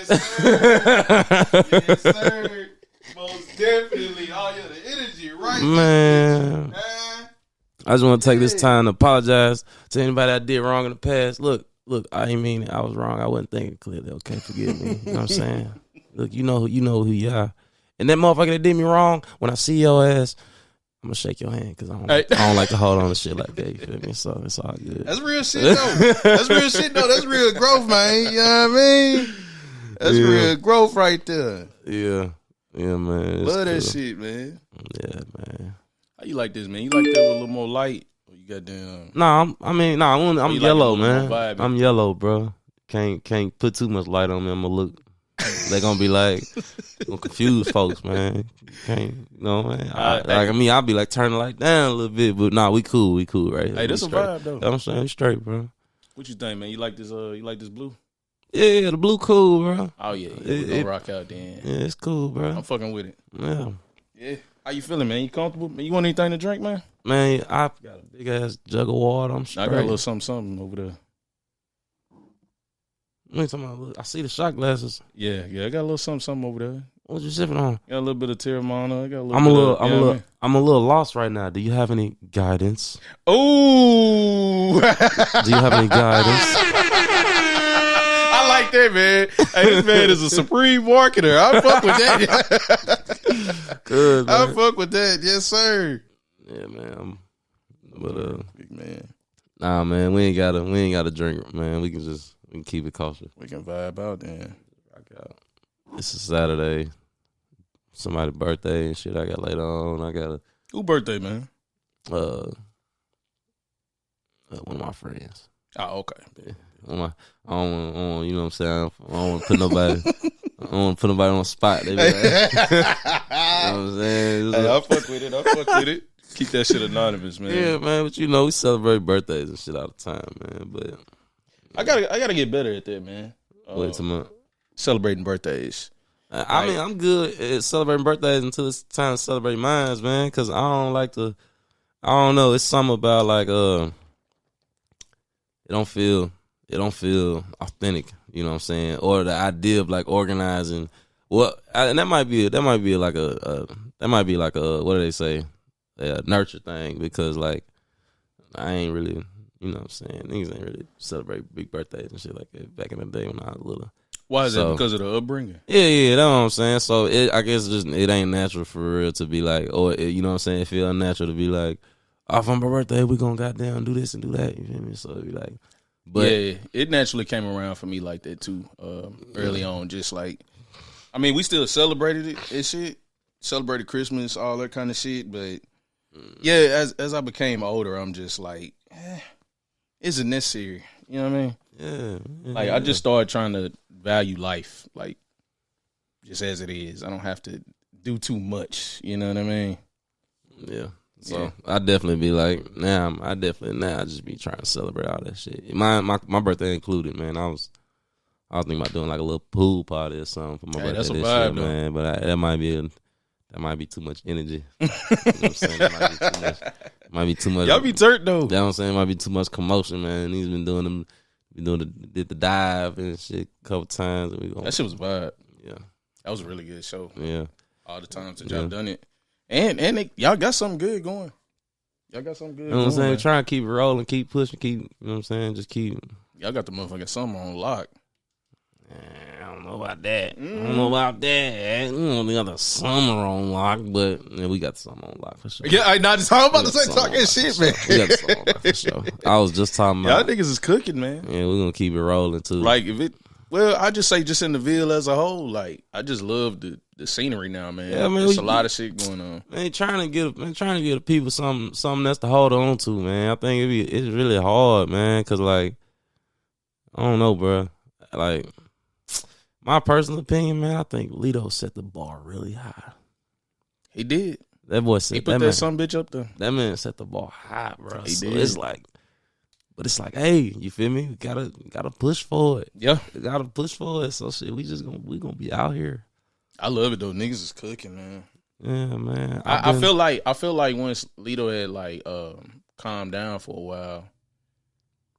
Yes, sir. Most definitely. Oh, yeah, the energy, right? Man. I just want to take this time to apologize to anybody I did wrong in the past. Look, I didn't mean it. I was wrong. I wasn't thinking clearly. Okay, forgive me. You know what I'm saying? Look, you know who you are. And that motherfucker that did me wrong, when I see your ass, I'm going to shake your hand because I don't like to hold on to shit like that. You feel me? So it's all good. That's real shit, though. That's real shit, though. That's real growth, man. You know what I mean? That's real growth right there. Yeah. Yeah, man. Love that shit, man. Yeah, man. How you like this, man? You like that with a little more light? Or you got damn... I'm yellow, man. I'm vibe, yellow, bro. Can't put too much light on me. I'm gonna look. They gonna be like, gonna confuse folks, man. Can't, you know, man. I'll be like turning the light down a little bit, but nah, we cool, right? Hey, this a vibe though. You know what I'm saying, we straight, bro. What you think, man? You like this? You like this blue? Yeah, the blue cool, bro. Oh yeah, we gonna rock out then. Yeah, it's cool, bro. I'm fucking with it. Yeah. How you feeling, man? You comfortable? You want anything to drink, man? Man, I got a big ass jug of water. I'm straight. I got a little something over there. What you talking about? I see the shot glasses. Yeah, I got a little something over there. What you sipping on? Got a little bit of Terramana. I got a little. I'm a little lost right now. Do you have any guidance? Oh, do you have any guidance? I like that, man. Hey, this man is a supreme marketer. I fuck with that. Good, man. I fuck with that. Yes, sir. Yeah, man. Big man. Nah, man. We ain't gotta drink, man. We can keep it kosher. We can vibe out then. Rock out. It's a Saturday. Somebody's birthday and shit I got later on. Who birthday, man? One of my friends. Oh, okay. Yeah. I don't, you know what I'm saying? I don't want to put nobody. I don't want to put nobody on the spot. They be like, you know what I'm saying? Hey, I fuck with it. Keep that shit anonymous, man. Yeah, man. But you know, we celebrate birthdays and shit all the time, man. But I gotta get better at that, man. Celebrating birthdays. I mean, I'm good at celebrating birthdays until it's time to celebrate mine, man. Because I don't like to. I don't know. It's something about like it don't feel authentic. You know what I'm saying? Or the idea of like organizing. And that might be like a what do they say? A nurture thing, because like I ain't really, you know what I'm saying? Niggas ain't really celebrate big birthdays and shit like that back in the day when I was little. Why is that? Because of the upbringing? Yeah, that's what I'm saying. So I guess it ain't natural for real to be like, you know what I'm saying? It feel unnatural to be like, oh, for my birthday, we gonna goddamn do this and do that. You feel me? So it be like, but yeah, it naturally came around for me like that too. Early on, just like, I mean, we still celebrated it and shit, celebrated Christmas, all that kind of shit. But yeah, as I became older, I'm just like, is it necessary? You know what I mean? Yeah. Like I just started trying to value life, like just as it is. I don't have to do too much. You know what I mean? Yeah. So I definitely be like, I just be trying to celebrate all that shit. My birthday included, man. I was thinking about doing like a little pool party or something for my birthday that's a this vibe, year, though. man. But that might be too much energy. You know what I'm saying? That might be too much. Y'all be turned though. You know what I'm saying? Might be too much commotion, man. He's been doing the dive and shit a couple times. That shit was a vibe. Yeah. That was a really good show. Yeah. All the times that y'all done it. And y'all got something good going. Y'all got something good You know what I'm going, saying? man. Trying to keep it rolling, keep pushing, you know what I'm saying? Just keep. Y'all got the motherfucking summer on lock. I don't know about that. I don't know about that. We got the summer on lock, but we got the summer on lock for sure. Yeah, I'm about to say talking shit, man. We got the summer on lock for sure. I was just talking about. Y'all niggas is cooking, man. Yeah, we're going to keep it rolling too. Like I just say just in the Ville as a whole, like I just love the scenery now, man. Yeah, man, there's a lot of shit going on. Man, trying to give the people something that's to hold on to, man. I think it's really hard, man, because like I don't know, bro. Like my personal opinion, man, I think Lito set the bar really high. He did. That boy said he put that some bitch up there. That man set the bar high, bro. He so did. It's like, hey, you feel me? We gotta push for it. Yeah, we gotta push for it. So shit, we gonna be out here. I love it though. Niggas is cooking, man. Yeah, man. I feel like once Lito had like calmed down for a while,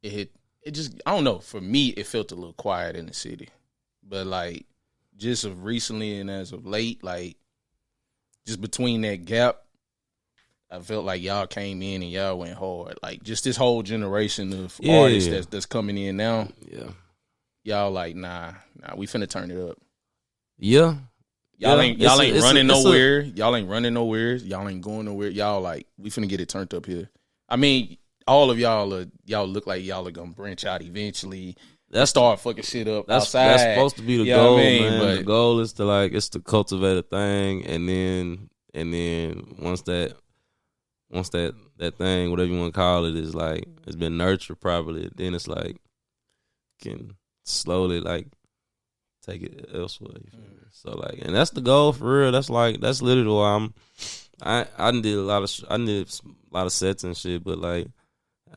it just I don't know. For me, it felt a little quiet in the city, but like just of recently and as of late, like just between that gap, I felt like y'all came in and y'all went hard. Like just this whole generation of artists that's coming in now. Yeah. Y'all like, nah, we finna turn it up. Yeah. Y'all ain't running nowhere. Y'all ain't running nowhere. Y'all ain't going nowhere. Y'all like, we finna get it turned up here. I mean, all of y'all look like y'all are gonna branch out eventually. Let's start fucking shit up outside. That's supposed to be the goal, man. But the goal is to cultivate a thing, and then once that thing, whatever you want to call it, is like it's been nurtured properly, then it's like can slowly like take it elsewhere. You feel me? So like, and that's the goal for real. That's literally why I did a lot of sets and shit, but like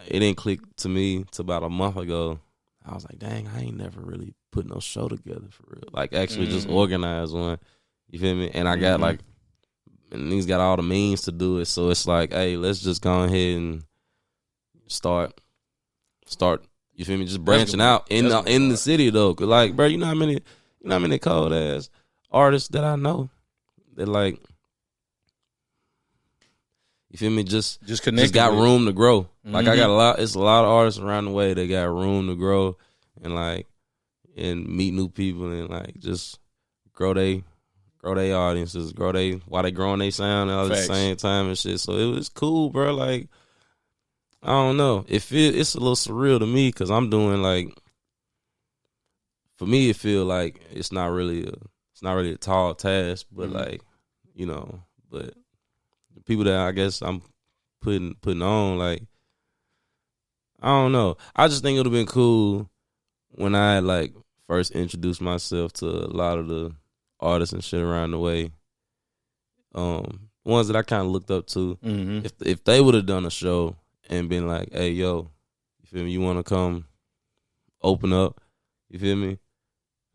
it didn't click to me till about a month ago. I was like, dang, I ain't never really put no show together for real. Like actually just organize one. You feel me? And I got like, and these got all the means to do it. So it's like, hey, let's just go ahead and start. You feel me? Just branching out in the city though. Cause like, bro, you know how many cold ass artists that I know that like, you feel me? Just got room to grow. Like I got it's a lot of artists around the way that got room to grow and like, and meet new people and like just grow they audiences, while they growing their sound all at the same time and shit. So it was cool, bro. Like, I don't know. It's a little surreal to me because I'm doing like, for me it feel like it's not really a tall task, but like, you know, but the people that I guess I'm putting on, like, I don't know. I just think it would have been cool when I like first introduced myself to a lot of the artists and shit around the way. Ones that I kind of looked up to. If they would have done a show and been like, hey, yo, you feel me? You want to come open up? You feel me?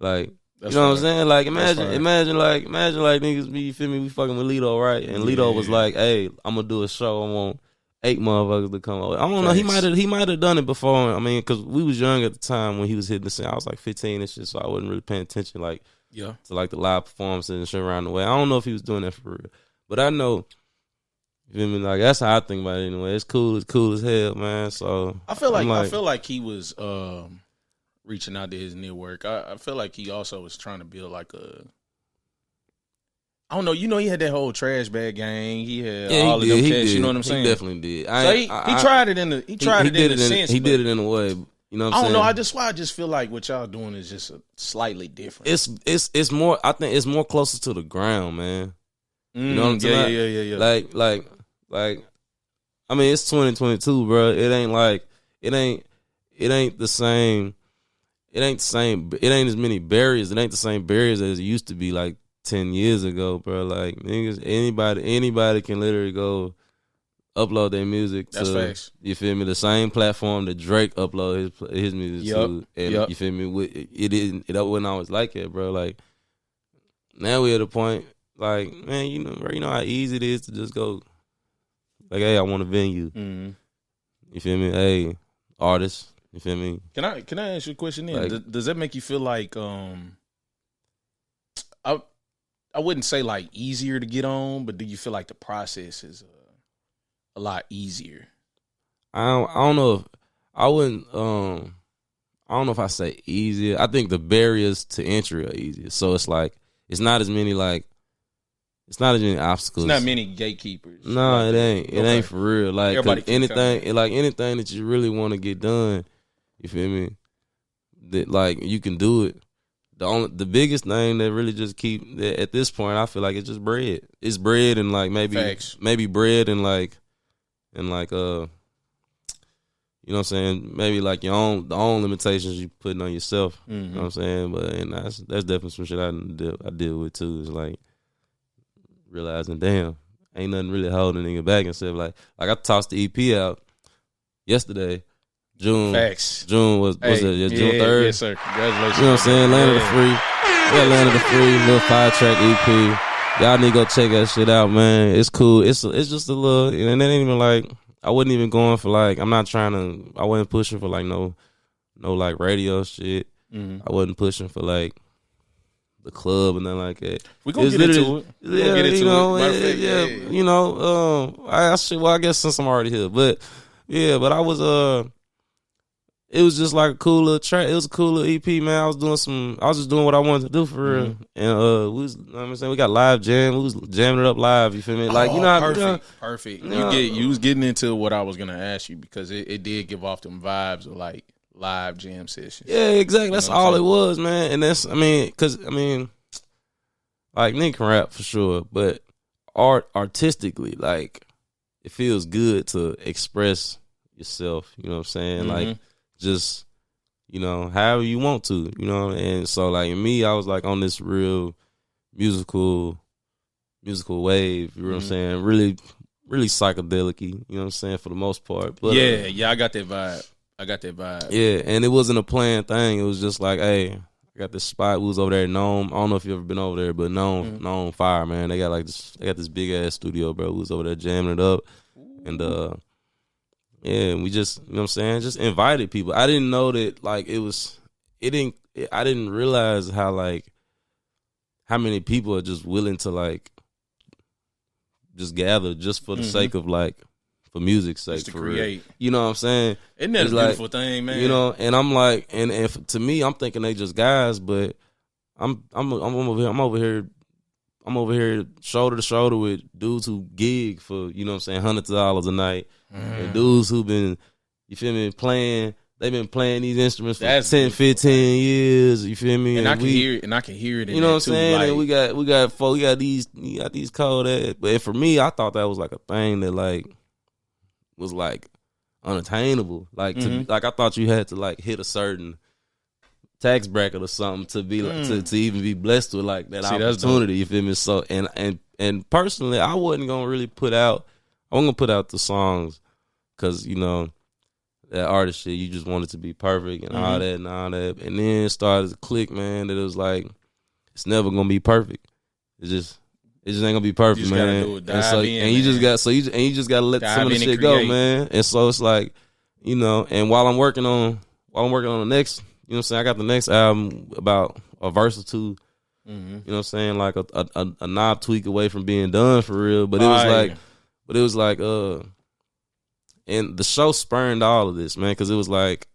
Like, that's, you know what I'm saying? Like, imagine like niggas be, you feel me? We fucking with Lito, right? And Lito was like, hey, I'm gonna do a show. I want 8 motherfuckers to come over. I don't know. He might have done it before. I mean, because we was young at the time when he was hitting the scene. I was like 15 and shit, so I wasn't really paying attention, like, to like the live performances and shit around the way. I don't know if he was doing that for real, but I know. You feel me? Like, that's how I think about it anyway. It's cool as hell, man. So I feel like he was reaching out to his network. I feel like he also was trying to build like a, I don't know. You know, he had that whole trash bag gang. He had all of them cats. You know what I'm saying? He definitely did. He tried it in a sense. He did it in a way. You know what I'm saying? I don't know. I just feel like what y'all doing is just slightly different. It's more. I think it's more closer to the ground, man. You know what I'm saying? Yeah. Like, I mean, it's 2022, bro. It ain't the same. It ain't as many barriers. It ain't the same barriers as it used to be like 10 years ago, bro. Like, niggas, anybody can literally go upload their music to, that's facts. You feel me? The same platform that Drake upload his music to. And you feel me? It wasn't always like that, bro. Like, now we at a point, like, man, you know how easy it is to just go, like, hey, I want a venue. You feel me? Hey, artists. You feel me? Can I ask you a question then? Like, does that make you feel like I wouldn't say like easier to get on, but do you feel like the process is a lot easier? I don't know if I wouldn't I don't know if I say easier. I think the barriers to entry are easier. So it's like it's not as many obstacles. It's not many gatekeepers. No, like, it ain't. It ain't for real. Like anything that you really want to get done, you feel me? That like you can do it. The biggest thing that really just keep at this point, I feel like it's just bread. It's bread and like maybe bread and like you know what I'm saying? Maybe like the own limitations you putting on yourself. You know what I'm saying? But and that's definitely some shit I deal with too. Is like realizing, damn, ain't nothing really holding a nigga back and stuff. Like I tossed the EP out yesterday. June was June 3rd. Yes, sir. Congratulations. You know what I'm saying? Land of the Free. Yeah, Land of the Free, little 5-track EP. Y'all need to go check that shit out, man. It's cool. It's just a little, and it ain't even like, I wasn't even going for like, I wasn't pushing for like no like radio shit. I wasn't pushing for like the club and nothing like that. We gonna get into it. We gonna get into it. Yeah, you know, I guess since I'm already here, but yeah, but I was it was just like a cool little track. It was a cool little EP, man. I was just doing what I wanted to do for real. And we was, you know what I'm saying, we got live jam. We was jamming it up live. You feel me? Like, you know, perfect. You was getting into what I was gonna ask you because it did give off them vibes of like live jam sessions. Yeah, exactly. That's all it was, man. And that's, because like Nick can rap for sure, but artistically, like it feels good to express yourself. You know what I'm saying? Like, just, you know, however you want to, you know. And so, like, me, I was like on this real musical wave. You know what I'm saying? Really, really psychedelic-y. You know what I'm saying? For the most part. But yeah, I got that vibe. Yeah, and it wasn't a planned thing. It was just like, hey, I got this spot. We was over there at Nome. I don't know if you ever been over there, but Nome Fire, man. They got this big ass studio, bro. We was over there jamming it up, and yeah, we just, you know what I'm saying, just invited people. I didn't know that, like, I didn't realize how many people are just willing to, like, just gather just for the sake of, like, for music's sake, just to for create. real. You know what I'm saying? Isn't that a beautiful thing, man? You know, and I'm like, to me, I'm thinking they just guys, but I'm over here shoulder to shoulder with dudes who gig for, you know what I'm saying, hundreds of dollars a night. And dudes who been, you feel me, they've been playing these instruments for 10, 15 years, you feel me? And I can hear it in you know what I'm too, saying? like, And we got these cold ass, but for me, I thought that was like a thing that like was like unattainable. Like like I thought you had to like hit a certain tax bracket or something to be like, to even be blessed with like that opportunity, you feel me? So and personally, I wasn't gonna really put out the songs because, you know, that artist shit, you just want it to be perfect and all that. And then it started to click, man, that it was like, it's never gonna be perfect. It just ain't gonna be perfect, man. You just gotta let some of the shit go, man. And so it's like, you know, and while I'm working on the next, you know what I'm saying, I got the next album about a verse or two. You know what I'm saying, like a knob tweak away from being done for real. But it was like, and the show spurned all of this, man, because it was like,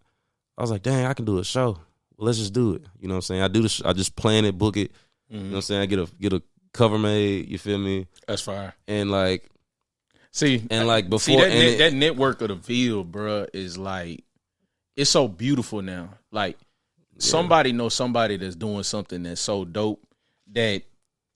I was like, dang, I can do a show. Well, let's just do it. You know what I'm saying? I just plan it, book it. You know what I'm saying? I get a cover made. You feel me? That's fire. And like, before that network of the field, bruh, is like, it's so beautiful now. Like, somebody knows somebody that's doing something that's so dope that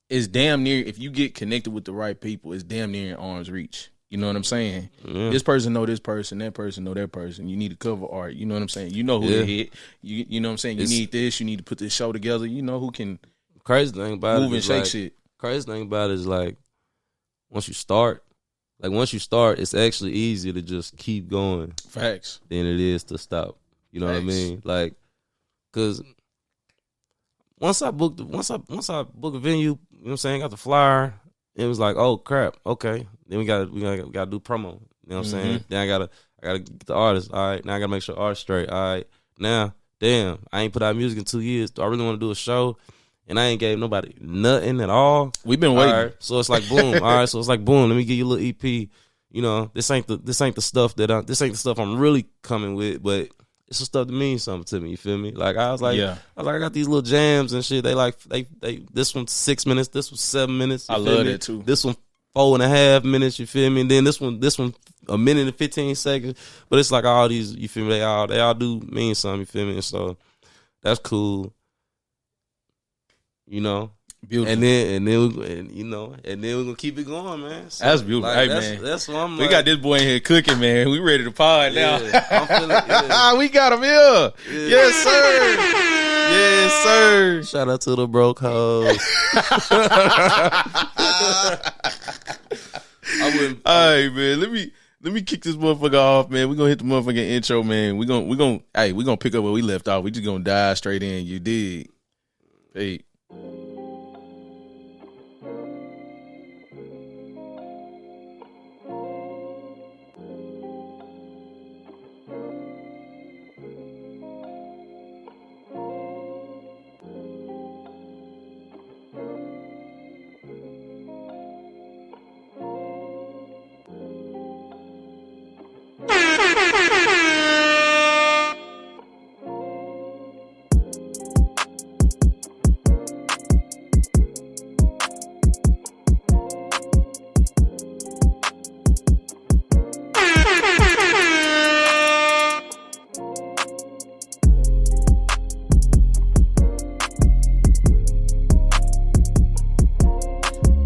is damn near, if you get connected with the right people, it's damn near in arm's reach. You know what I'm saying? Yeah. This person know this person, that person know that person. You need to cover art. You know what I'm saying? You know who to hit. You know what I'm saying? You need this. You need to put this show together. You know who can crazy thing about move and shake shit. Crazy thing about it is like, once you start, it's actually easier to just keep going. Facts. Than it is to stop. You know what I mean? Like, cause once I book a venue, you know what I'm saying, got the flyer, it was like, oh crap, okay. Then we gotta do promo. You know what I'm saying? Then I gotta get the artist. All right, now I gotta make sure the artist straight. All right, now, damn, I ain't put out music in 2 years. Do I really want to do a show? And I ain't gave nobody nothing at all. We've been waiting. Right, so it's like boom. All right, so it's like boom. Let me give you a little EP. You know, this ain't the stuff I'm really coming with, but it's the stuff that means something to me. You feel me? Like I was like, I got these little jams and shit. They this one's 6 minutes. This one's 7 minutes. I love that too. This one 4.5 minutes. You feel me? And then this one a minute and 15 seconds. But it's like all these. You feel me? They all do mean something. You feel me? And so that's cool. You know. Beautiful. And then we're gonna keep it going, man. So, that's beautiful. Like, hey, man. That's what I'm we like, got this boy in here cooking, man. We ready to pod now. I'm feeling, we got him here. Yeah. Yes, sir. Yes, sir. Shout out to the broke hoes. All right, man. Let me kick this motherfucker off, man. We're gonna hit the motherfucking intro, man. We're gonna pick up where we left off. We just gonna dive straight in. You dig? Hey.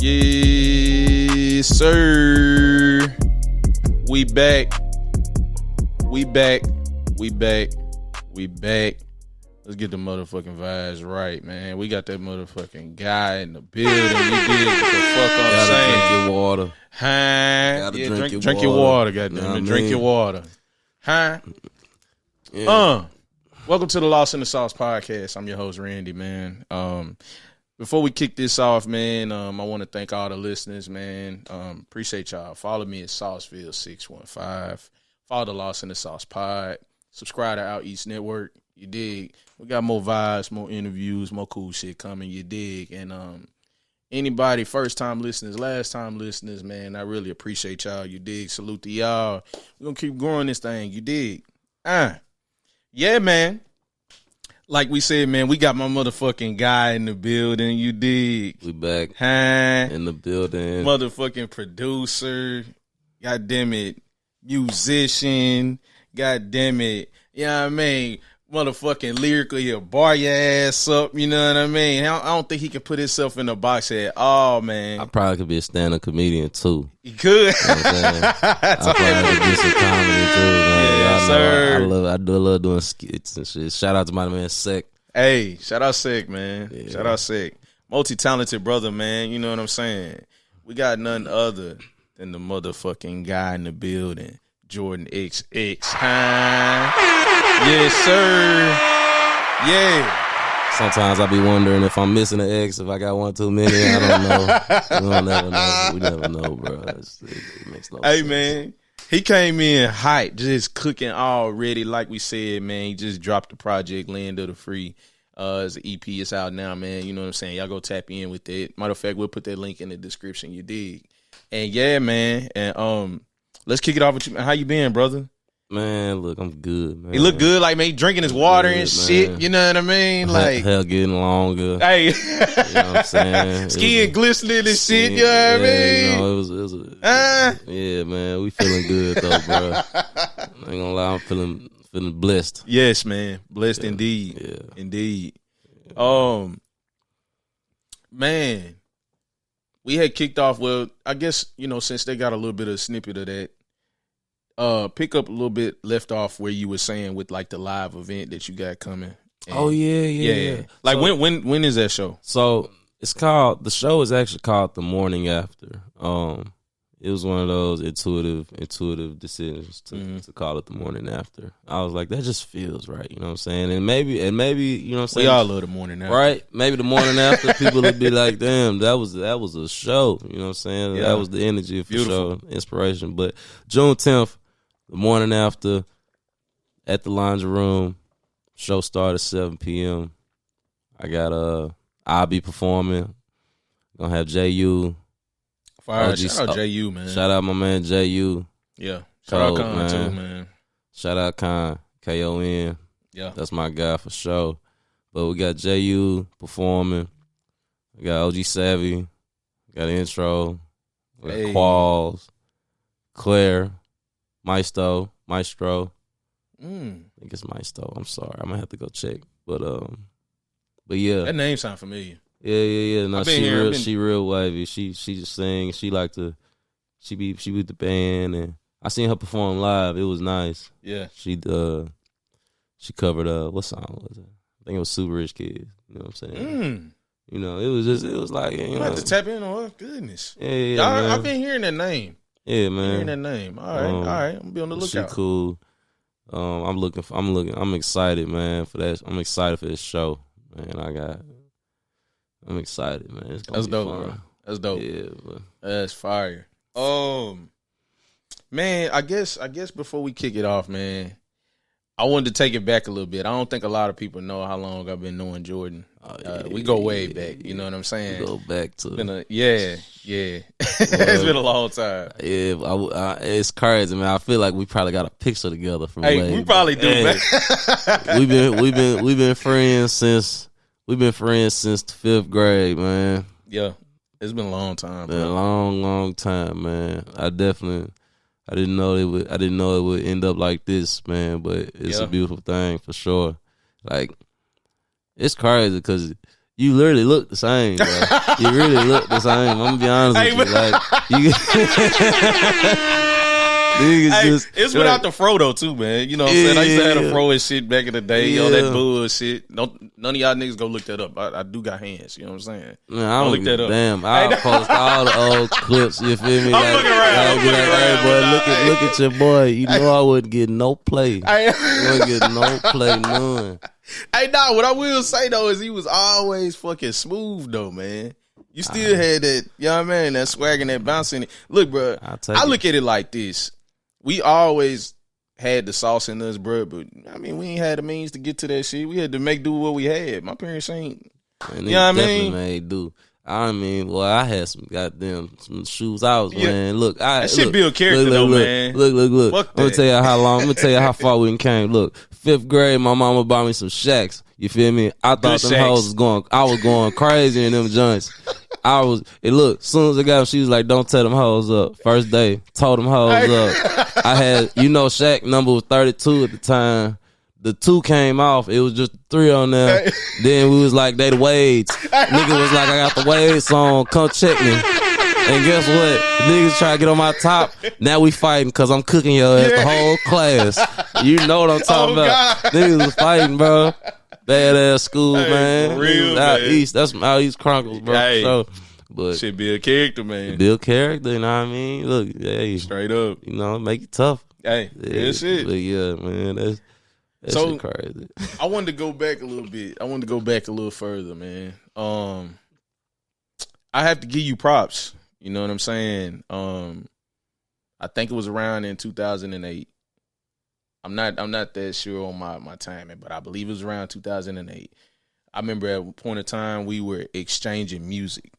Yes, sir. We back. We back. Let's get the motherfucking vibes right, man. We got that motherfucking guy in the building. You did what the fuck I'm saying. Drink your water. Huh? Gotta Yeah, drink your water. Goddamn it. Drink your water. Huh? Yeah. Welcome to the Lost in the Sauce podcast. I'm your host, Randy, man. Before we kick this off, man, I want to thank all the listeners, man. Appreciate y'all. Follow me at Sauceville615. Follow the Lost in the Sauce pod. Subscribe to Out East Network. You dig? We got more vibes, more interviews, more cool shit coming. You dig? And anybody, first time listeners, last time listeners, man, I really appreciate y'all. You dig? Salute to y'all. We're gonna keep growing this thing. You dig? Yeah, man. Like we said, man, we got my motherfucking guy in the building. You dig? We back Huh? in the building. Motherfucking producer. God damn it. Musician. God damn it. You know what I mean? Motherfucking lyrically, he'll bar your ass up. You know what I mean? I don't think he can put himself in a box at all, man. I probably could be a stand-up comedian too. He could. You know what I'm saying? I probably could do some comedy too, man. Yeah, Y'all sir. know I love doing skits and shit. Shout out to my man Sec. Hey, shout out Sick, man. Yeah. Shout out Sick. Multi-talented brother, man. You know what I'm saying? We got none other than the motherfucking guy in the building, JordanXx. Huh? Yes, sir. Yeah. Sometimes I be wondering if I'm missing an X, if I got one too many. I don't know. We don't never know. We never know, bro. It makes no sense. Hey, man. He came in hype, just cooking already. Like we said, man, he just dropped the project, Land of the Free. It's an EP. It's out now, man. You know what I'm saying? Y'all go tap in with it. Matter of fact, we'll put that link in the description. You dig? And yeah, man. And let's kick it off with you. How you been, brother? Man, look, I'm good, man. He look good, like, man, he drinking his water good, and shit. man. You know what I mean? Like, hell getting longer. hey, You know what I'm saying? skin glistening and shit. You know what I mean? You know, it was yeah, man. We feeling good though, bro. I ain't gonna lie, I'm feeling blessed. Yes, man. Blessed indeed. Yeah. Indeed. Man, we had kicked off. Well, I guess, you know, since they got a little bit of a snippet of that, pick up a little bit left off where you were saying with like the live event that you got coming. And, Oh yeah. Like So- when is that show? So the show is actually called The Morning After. It was one of those intuitive decisions to call it The Morning After. I was like, that just feels right, you know what I'm saying? And maybe, you know what I'm saying? We all love the morning after. Right? Maybe The Morning After, people would be like, damn, that was a show, you know what I'm saying? Yeah. That was the energy for Beautiful. show, inspiration. But June 10th, The Morning After, at the Laundry Room, show started at 7 p.m. I got I'll be performing. Gonna have J.U. Fire. OG Shout out J.U., man. Shout out my man J.U. Yeah. Shout out Cold, Con, man. too, man. Shout out Con, K-O-N. Yeah. That's my guy for sure. But we got J.U. performing. We got OG Savvy. We got Intro. We got Hey. Qualls. Claire. Maestro. I think it's Maestro. I'm sorry. I'm gonna have to go check. But yeah. That name sound familiar. Yeah. No, I've been here, she real wavy. She just sing. She like to she be with the band, and I seen her perform live. It was nice. Yeah. She covered what song was it? I think it was Super Rich Kids. You know what I'm saying? You know, it was like, you I'm know. have to tap in on her. Goodness. Yeah, I've man. been hearing that name. Yeah, Hearing man. that name. All right. I'm gonna be on the She lookout. cool. I'm excited, man, for that. I'm excited for this show, man. I'm excited, man. It's gonna That's be dope, fun. bro. That's dope. Yeah, but That's fire. Man, I guess before we kick it off, man, I wanted to take it back a little bit. I don't think a lot of people know how long I've been knowing Jordan. We go way back. You know what I'm saying? we go back to It's been it's been a long time. yeah. It's crazy, man. I feel like we probably got a picture together from. Hey, way we probably do, man. We've been friends since the 5th grade, man. Yeah, it's been a long time. Been a Bro. long time, man. I didn't know it would end up like this, man. But it's Yeah. a beautiful thing for sure. Like, it's crazy because You literally look the same, bro. You really look the same. I'm gonna be honest with you. Like, it's without the fro though, too, man. You know what I'm saying? I used to have a fro and shit back in the day. All that bullshit. None of y'all niggas go look that up. I do got hands. You know what I'm saying? Man, I don't look that up. Damn, I'll post all the old clips. You feel me? I'm looking around. Hey, boy, look at your boy. You know I wouldn't get no play. I wouldn't get no play, none. Hey, nah, what I will say, though, is he was always fucking smooth, though, man. You still had that, you know what I mean, that swag and that bounce in it. Look, bro, I look at it like this. We always had the sauce in us, bro, but, I mean, we ain't had the means to get to that shit. We had to make do with what we had. My parents ain't, you know what I mean? Made do. I mean, well, I had some some shoes I was wearing. Look, that shit build character, though, man. Look. I'm gonna tell you how long. I'm gonna tell you how far we came. Look, 5th grade, my mama bought me some Shaqs. You feel me? I thought them hoes was going. I was going crazy in them joints. Look, as soon as I got them, she was like, "Don't tell them hoes up." First day, told them hoes up. I had, Shaq number was 32 at the time. The 2 came off. It was just 3 on there. Then we was like, they the Wades. Nigga was like, I got the Wades on. Come check me. And guess what? Niggas try to get on my top. Now we fighting because I'm cooking your ass the whole class. You know what I'm talking about. God. Niggas was fighting, bro. Badass school, man. For real, out man. East. That's out East Chronicles, bro. Hey. So, but shit be a character, man. Build character, you know what I mean? Look, hey. Straight up. Make it tough. Hey, that's it. But yeah, man, that's so crazy. I wanted to go back a little bit. I wanted to go back a little further, man. I have to give you props. You know what I'm saying? I think it was around in 2008. I'm not that sure on my timing, but I believe it was around 2008. I remember at one point in time we were exchanging music,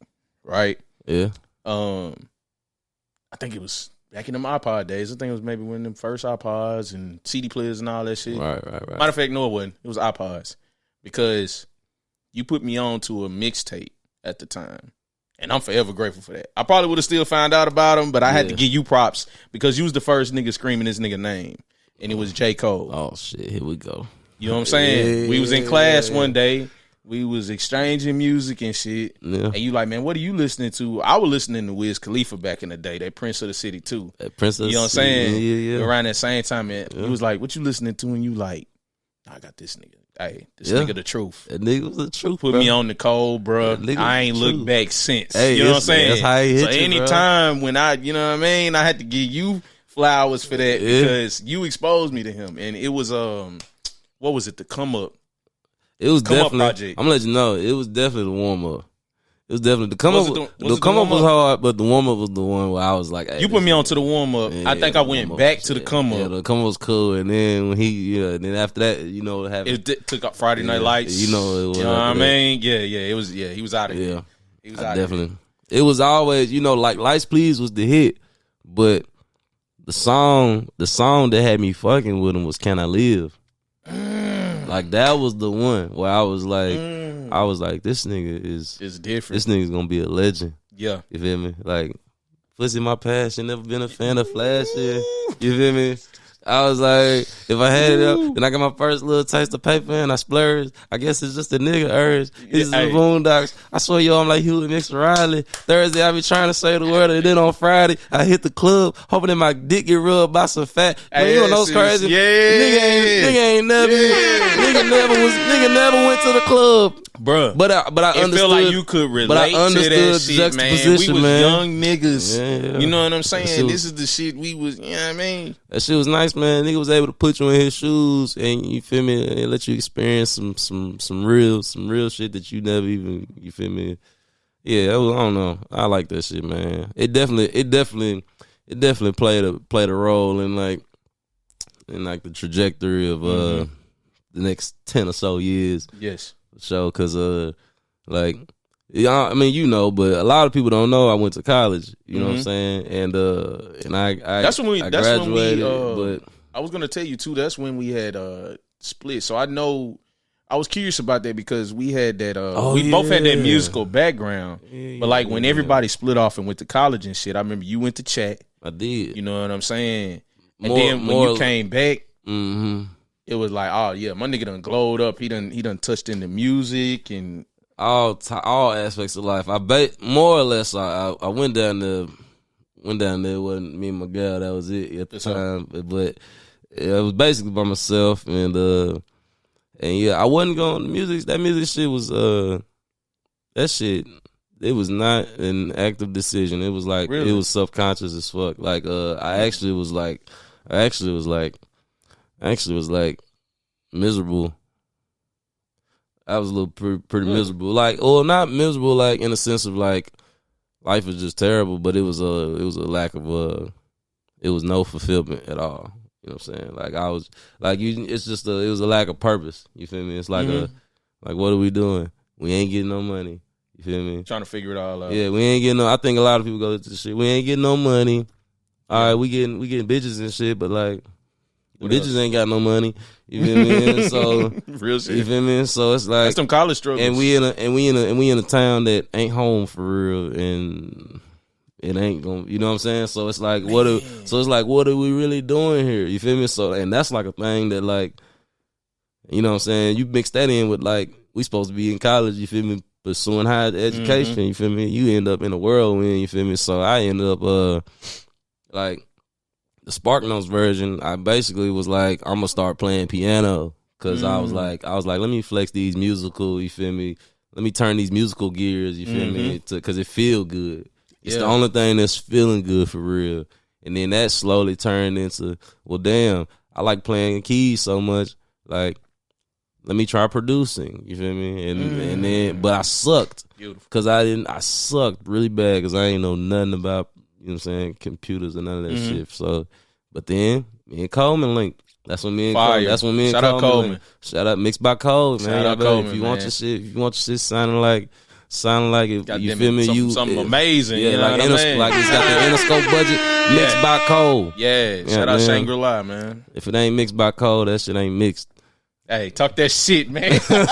right? Yeah. I think it was back in them iPod days. I think it was maybe one of them first iPods and CD players and all that shit. Right. Matter of fact, no, it wasn't. It was iPods because you put me on to a mixtape at the time. And I'm forever grateful for that. I probably would have still found out about him, but I had to give you props because you was the first nigga screaming this nigga name. And it was J. Cole. Oh, shit. Here we go. You know what I'm saying? We was in class one day. We was exchanging music and shit. Yeah. And you like, man, what are you listening to? I was listening to Wiz Khalifa back in the day, that Prince of the City too. Prince of the City. You know what I'm saying? Yeah. Around that same time, man, he was like, what you listening to? And you like, I got this nigga. Hey, this nigga the truth. That nigga was the truth. Put me on the cold, bro. I ain't looked back since. Hey, you know what I'm saying? That's how he hit so anytime when you know what I mean, I had to give you flowers for that because you exposed me to him. And it was what was it? The Come Up. It was definitely. Project. I'm gonna let you know. It was definitely the warm up. It was definitely the come up. The come up was hard, but the warm up was the one where I was like, hey, you put me on to the warm up. I think I went back to the come up. Yeah, the come up was cool, and then when then after that, it took up Friday Night Lights. It was. You know what I mean? Yeah. It was. Yeah, he was out of here. Yeah, he was out definitely. Of here. It was always like Lights Please was the hit, but the song that had me fucking with him was Can I Live. Like that was the one where I was like, this nigga is different. This nigga's gonna be a legend. Yeah, you feel me? Like, pussy my passion. Never been a fan of flashy. You feel me? I was like, if I had it up, then I got my first little taste of paper and I splurged. I guess it's just a nigga urge. This is the Boondocks. I swear, I'm like Hugh and Mix Riley. Thursday, I be trying to say the word, and then on Friday, I hit the club, hoping that my dick get rubbed by some fat. You know those crazy. Yeah. Nigga never went to the club. Bruh. But I understood. It felt like you could relate to that shit, man. We was young niggas. Yeah. You know what I'm saying? This is the shit we was, you know what I mean? That shit was nice, man. Nigga was able to put you in his shoes and you feel me, and let you experience some real shit that you never even, you feel me? Yeah, I don't know. I like that shit, man. It definitely played a role in the trajectory of the next 10 or so years. Yes. So, cause I mean, but a lot of people don't know I went to college. You know what I'm saying? And I graduated. But I was gonna tell you too. That's when we had split. So I know I was curious about that because we had that. We both had that musical background. But like when everybody split off and went to college and shit, I remember you went to chat. I did. You know what I'm saying? And then when you came back. It was like, oh yeah, my nigga done glowed up. He done touched into music and all aspects of life. More or less. I went down there. It wasn't me and my girl. That was it at the time. But it was basically by myself, and yeah, I wasn't going. That music shit was that shit. It was not an active decision. It was like It was subconscious as fuck. Like I actually was like miserable. I was a little pretty miserable. Like, or not miserable, like in the sense of like life was just terrible, but it was a lack of it was no fulfillment at all. You know what I'm saying? Like I was like it's just it was a lack of purpose. You feel me? It's like like what are we doing? We ain't getting no money. You feel me? Trying to figure it all out. Yeah, we ain't getting no. I think a lot of people go to this shit. We ain't getting no money. All right, we getting bitches and shit, but like bitches ain't got no money. You feel me? So real shit. You feel me? So it's like that's some college struggles. And we in a town that ain't home for real, and it ain't gonna. You know what I'm saying? So it's like what are we really doing here? You feel me? So and that's like a thing that like, you know what I'm saying? You mix that in with like we supposed to be in college. You feel me? Pursuing higher education. You feel me? You end up in a whirlwind. You feel me? So I ended up like. The Spark Notes version, I basically was like, I'm gonna start playing piano because I was like, let me flex these musical, you feel me? Let me turn these musical gears, you feel me? Because it feel good. It's the only thing that's feeling good for real. And then that slowly turned into, well, damn, I like playing keys so much, like, let me try producing, you feel me? And then, but I sucked because I sucked really bad because I ain't know nothing about. You know what I'm saying? Computers and none of that shit. So, but then me and Coleman linked. That's when me and Coleman. That's when me and Shout out Coleman. Linked. Shout out Mixed by Cole, man. Shout out Coleman, if you want your shit sounding like it, you feel me? Something amazing. Yeah, you know like it's got the Interscope budget. Mixed by Cole. Yeah, shout out Shangri-La, man. If it ain't mixed by Cole, that shit ain't mixed. Hey, talk that shit, man. Talk that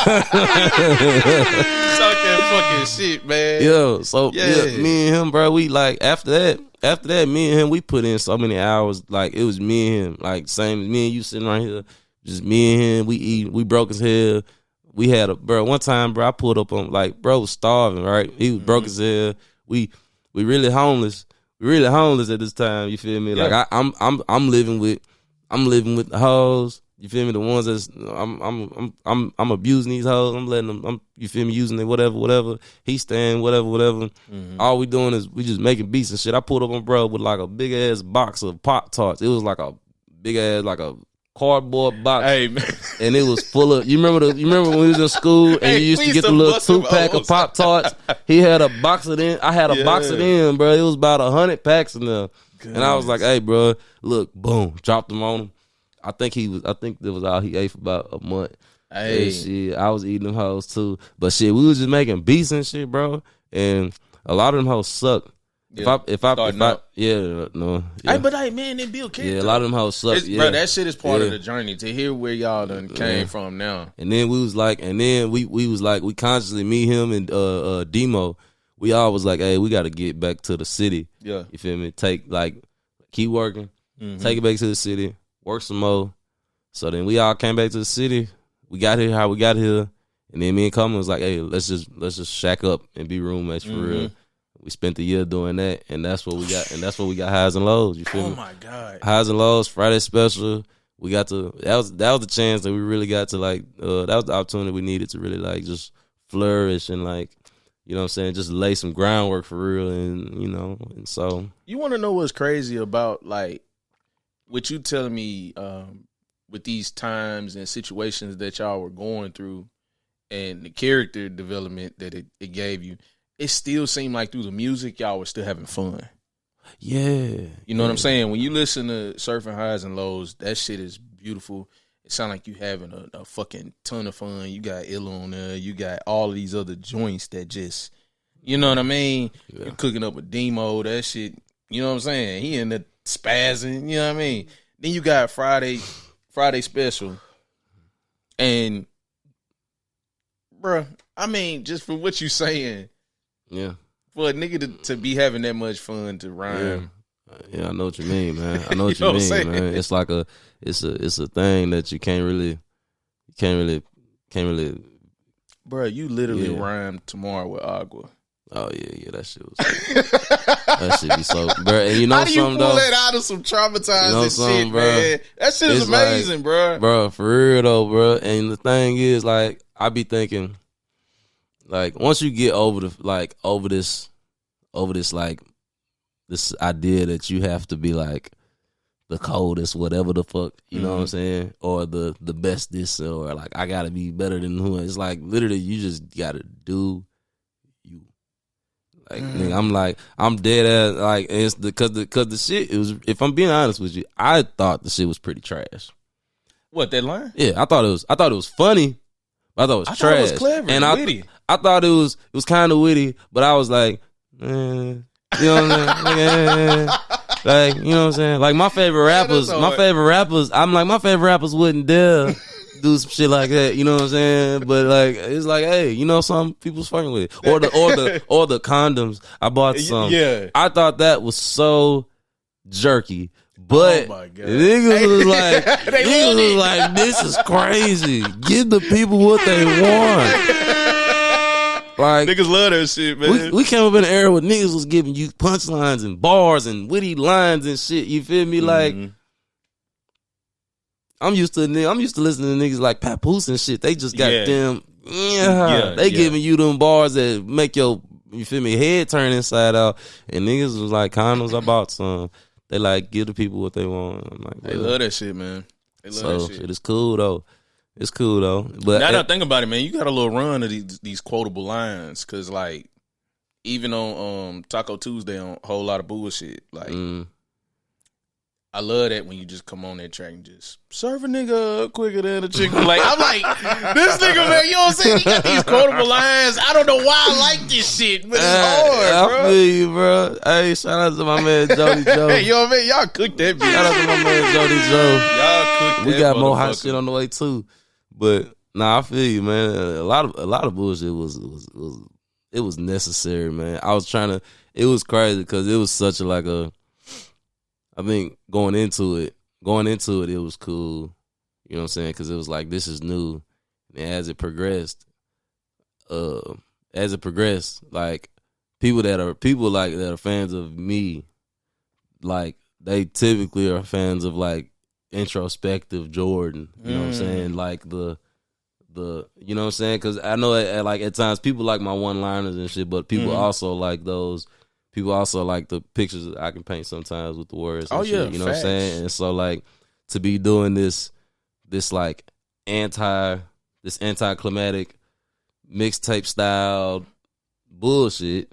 fucking shit, man. Yo, so me and him, bro, we like after that, me and him, we put in so many hours. Like it was me and him, like same as me and you sitting right here, just me and him. We broke his hell. We had one time, bro. I pulled up on bro was starving, right? He was broke as hell. We really homeless. We really homeless at this time. You feel me? Yeah. Like I'm living with the hoes. You feel me? The ones that's I'm abusing these hoes. I'm letting them. You feel me? Using it, whatever. He staying, whatever. All we doing is we just making beats and shit. I pulled up on bro with like a big ass box of Pop-Tarts. It was like a big ass like a cardboard box. Hey, man. And it was full of. You remember when we was in school and you used to get the little 2-pack of Pop-Tarts. He had a box of them. I had a box of them, bro. It was about 100 packs in there. Goodness. And I was like, hey, bro, look, boom, dropped them on him. I think that was all he ate for about a month. Hey, and shit, I was eating them hoes too. But shit, we was just making beats and shit, bro. And a lot of them hoes suck. Yeah. If I no. Yeah. Hey, but hey, man, they build character. Yeah, a lot of them hoes suck. Bro, that shit is part of the journey to hear where y'all done came from now. And then we was like, we consciously, me, him, and Demo, we all was like, hey, we got to get back to the city. Yeah, you feel me? Keep working, take it back to the city. Work some more. So then we all came back to the city. We got here how we got here. And then me and Coleman was like, hey, let's just shack up and be roommates for real. We spent the year doing that, and that's what we got. And that's what we got highs and lows. You feel me? Oh my God. Highs and lows, Friday special. We got to that was the chance that we really got to that was the opportunity we needed to really like just flourish and like, you know what I'm saying, just lay some groundwork for real. And and so you want to know what's crazy about like what you telling me with these times and situations that y'all were going through and the character development that it gave you, it still seemed like through the music y'all were still having fun. Yeah. You know what I'm saying? When you listen to Surfing Highs and Lows, that shit is beautiful. It sounds like you having a fucking ton of fun. You got Illa on there. You got all of these other joints that just, you know what I mean? Yeah. You're cooking up with Demo, that shit, you know what I'm saying? He in the spazzing, you know what I mean? Then you got Friday special. And, bruh, I mean, just for what you saying, yeah, for a nigga to be having that much fun to rhyme. Yeah, I know what you mean, man. I know what you mean, man. It's like it's a thing that you can't really Bro, you literally rhymed tomorrow with agua. Oh yeah, that shit was. That shit be so, bro. And you know how do you something pull though? that out of some traumatizing shit, bro? Man? That shit is amazing, like, bro. For real though, bro. And the thing is, like, I be thinking, like, once you get over this like this idea that you have to be like the coldest, whatever the fuck, you know what I'm saying, or the bestest, or like I gotta be better than who. It's like literally you just gotta do. Like, nigga, I'm dead ass. Like, and it's because the shit. It was. If I'm being honest with you, I thought the shit was pretty trash. What, that line? Yeah, I thought it was funny. But I thought it was trash. Thought it was clever and witty. I thought it was kind of witty, but I was like, you know what I'm saying? Like, you know what I'm saying? Like my favorite rappers. I'm like, my favorite rappers wouldn't dare do some shit like that, you know what I'm saying? But like, it's like, hey, you know, some people's fucking with it, or the condoms. I bought some. Yeah, I thought that was so jerky, but niggas was like, this is crazy. Give the people what they want. Like, niggas love that shit, man. We came up in an era where niggas was giving you punchlines and bars and witty lines and shit. You feel me? Like. I'm used to listening to niggas like Papoose and shit. They just got them. They giving you them bars that make your, you feel me, head turn inside out. And niggas was like, condoms, I bought some. They like, give the people what they want. I'm like, they love that shit, man. They love that shit. It's cool though. But now that I think about it, man, you got a little run of these quotable lines, cause like even on Taco Tuesday on a whole lot of bullshit, like. I love that when you just come on that track and just serve a nigga up quicker than a chick. Like, I'm like, this nigga, man, you know what I'm saying? He got these quotable lines. I don't know why I like this shit, but it's hard, bro. I feel you, bro. Hey, shout out to my man Jody Joe. Hey, you know what I mean? Y'all cooked that bitch. Shout out to my man Jody Joe. Y'all cooked that. We got more hot shit on the way too. But nah, I feel you, man. A lot of bullshit was necessary, man. It was crazy because it was such a I think going into it, it was cool. You know what I'm saying? Because it was like, this is new. And as it progressed, like people that are fans of me, like they typically are fans of like introspective Jordan. You know what I'm saying? Like the you know what I'm saying? Because I know at times people like my one-liners and shit, but people also like those. People also like the pictures that I can paint sometimes with the words. And shit, you know what I'm saying? And so like to be doing this like anticlimactic mixtape style bullshit,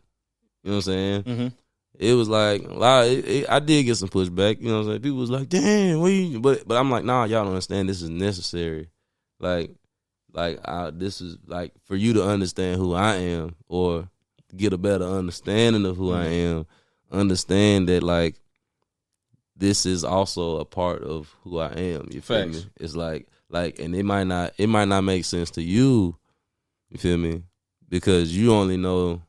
you know what I'm saying? Mm-hmm. It was like I did get some pushback, you know what I'm saying? People was like, damn, but I'm like, nah, y'all don't understand. This is necessary. This is like for you to understand who I am, or get a better understanding of who I am, understand that like this is also a part of who I am. You feel me? It's like and it might not make sense to you. You feel me? Because you only know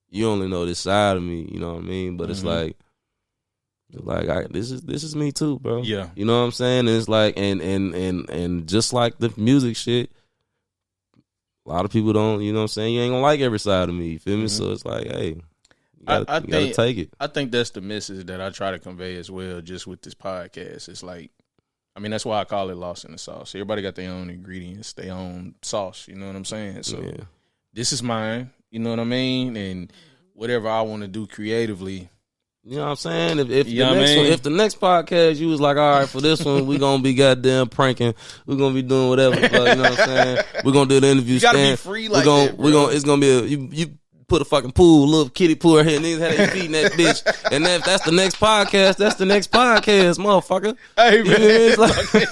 this side of me. You know what I mean? But it's like this is me too, bro. Yeah, you know what I'm saying? And it's like and just like the music shit. A lot of people don't, you know what I'm saying? You ain't gonna like every side of me, you feel me? So it's like, hey, you gotta take it. I think that's the message that I try to convey as well, just with this podcast. It's like, I mean, that's why I call it Lost in the Sauce. Everybody got their own ingredients, their own sauce, you know what I'm saying? So this is mine, you know what I mean? And whatever I want to do creatively. You know what I'm saying? If the next podcast you was like, all right, for this one we gonna be goddamn pranking, we gonna be doing whatever, you know what I'm saying? We gonna do the interview. You gotta be free like that, bro. It's gonna be you put a fucking pool, little kiddie pool right here, niggas had their feet in that bitch, and if that's the next podcast, motherfucker. Hey man, it's like it's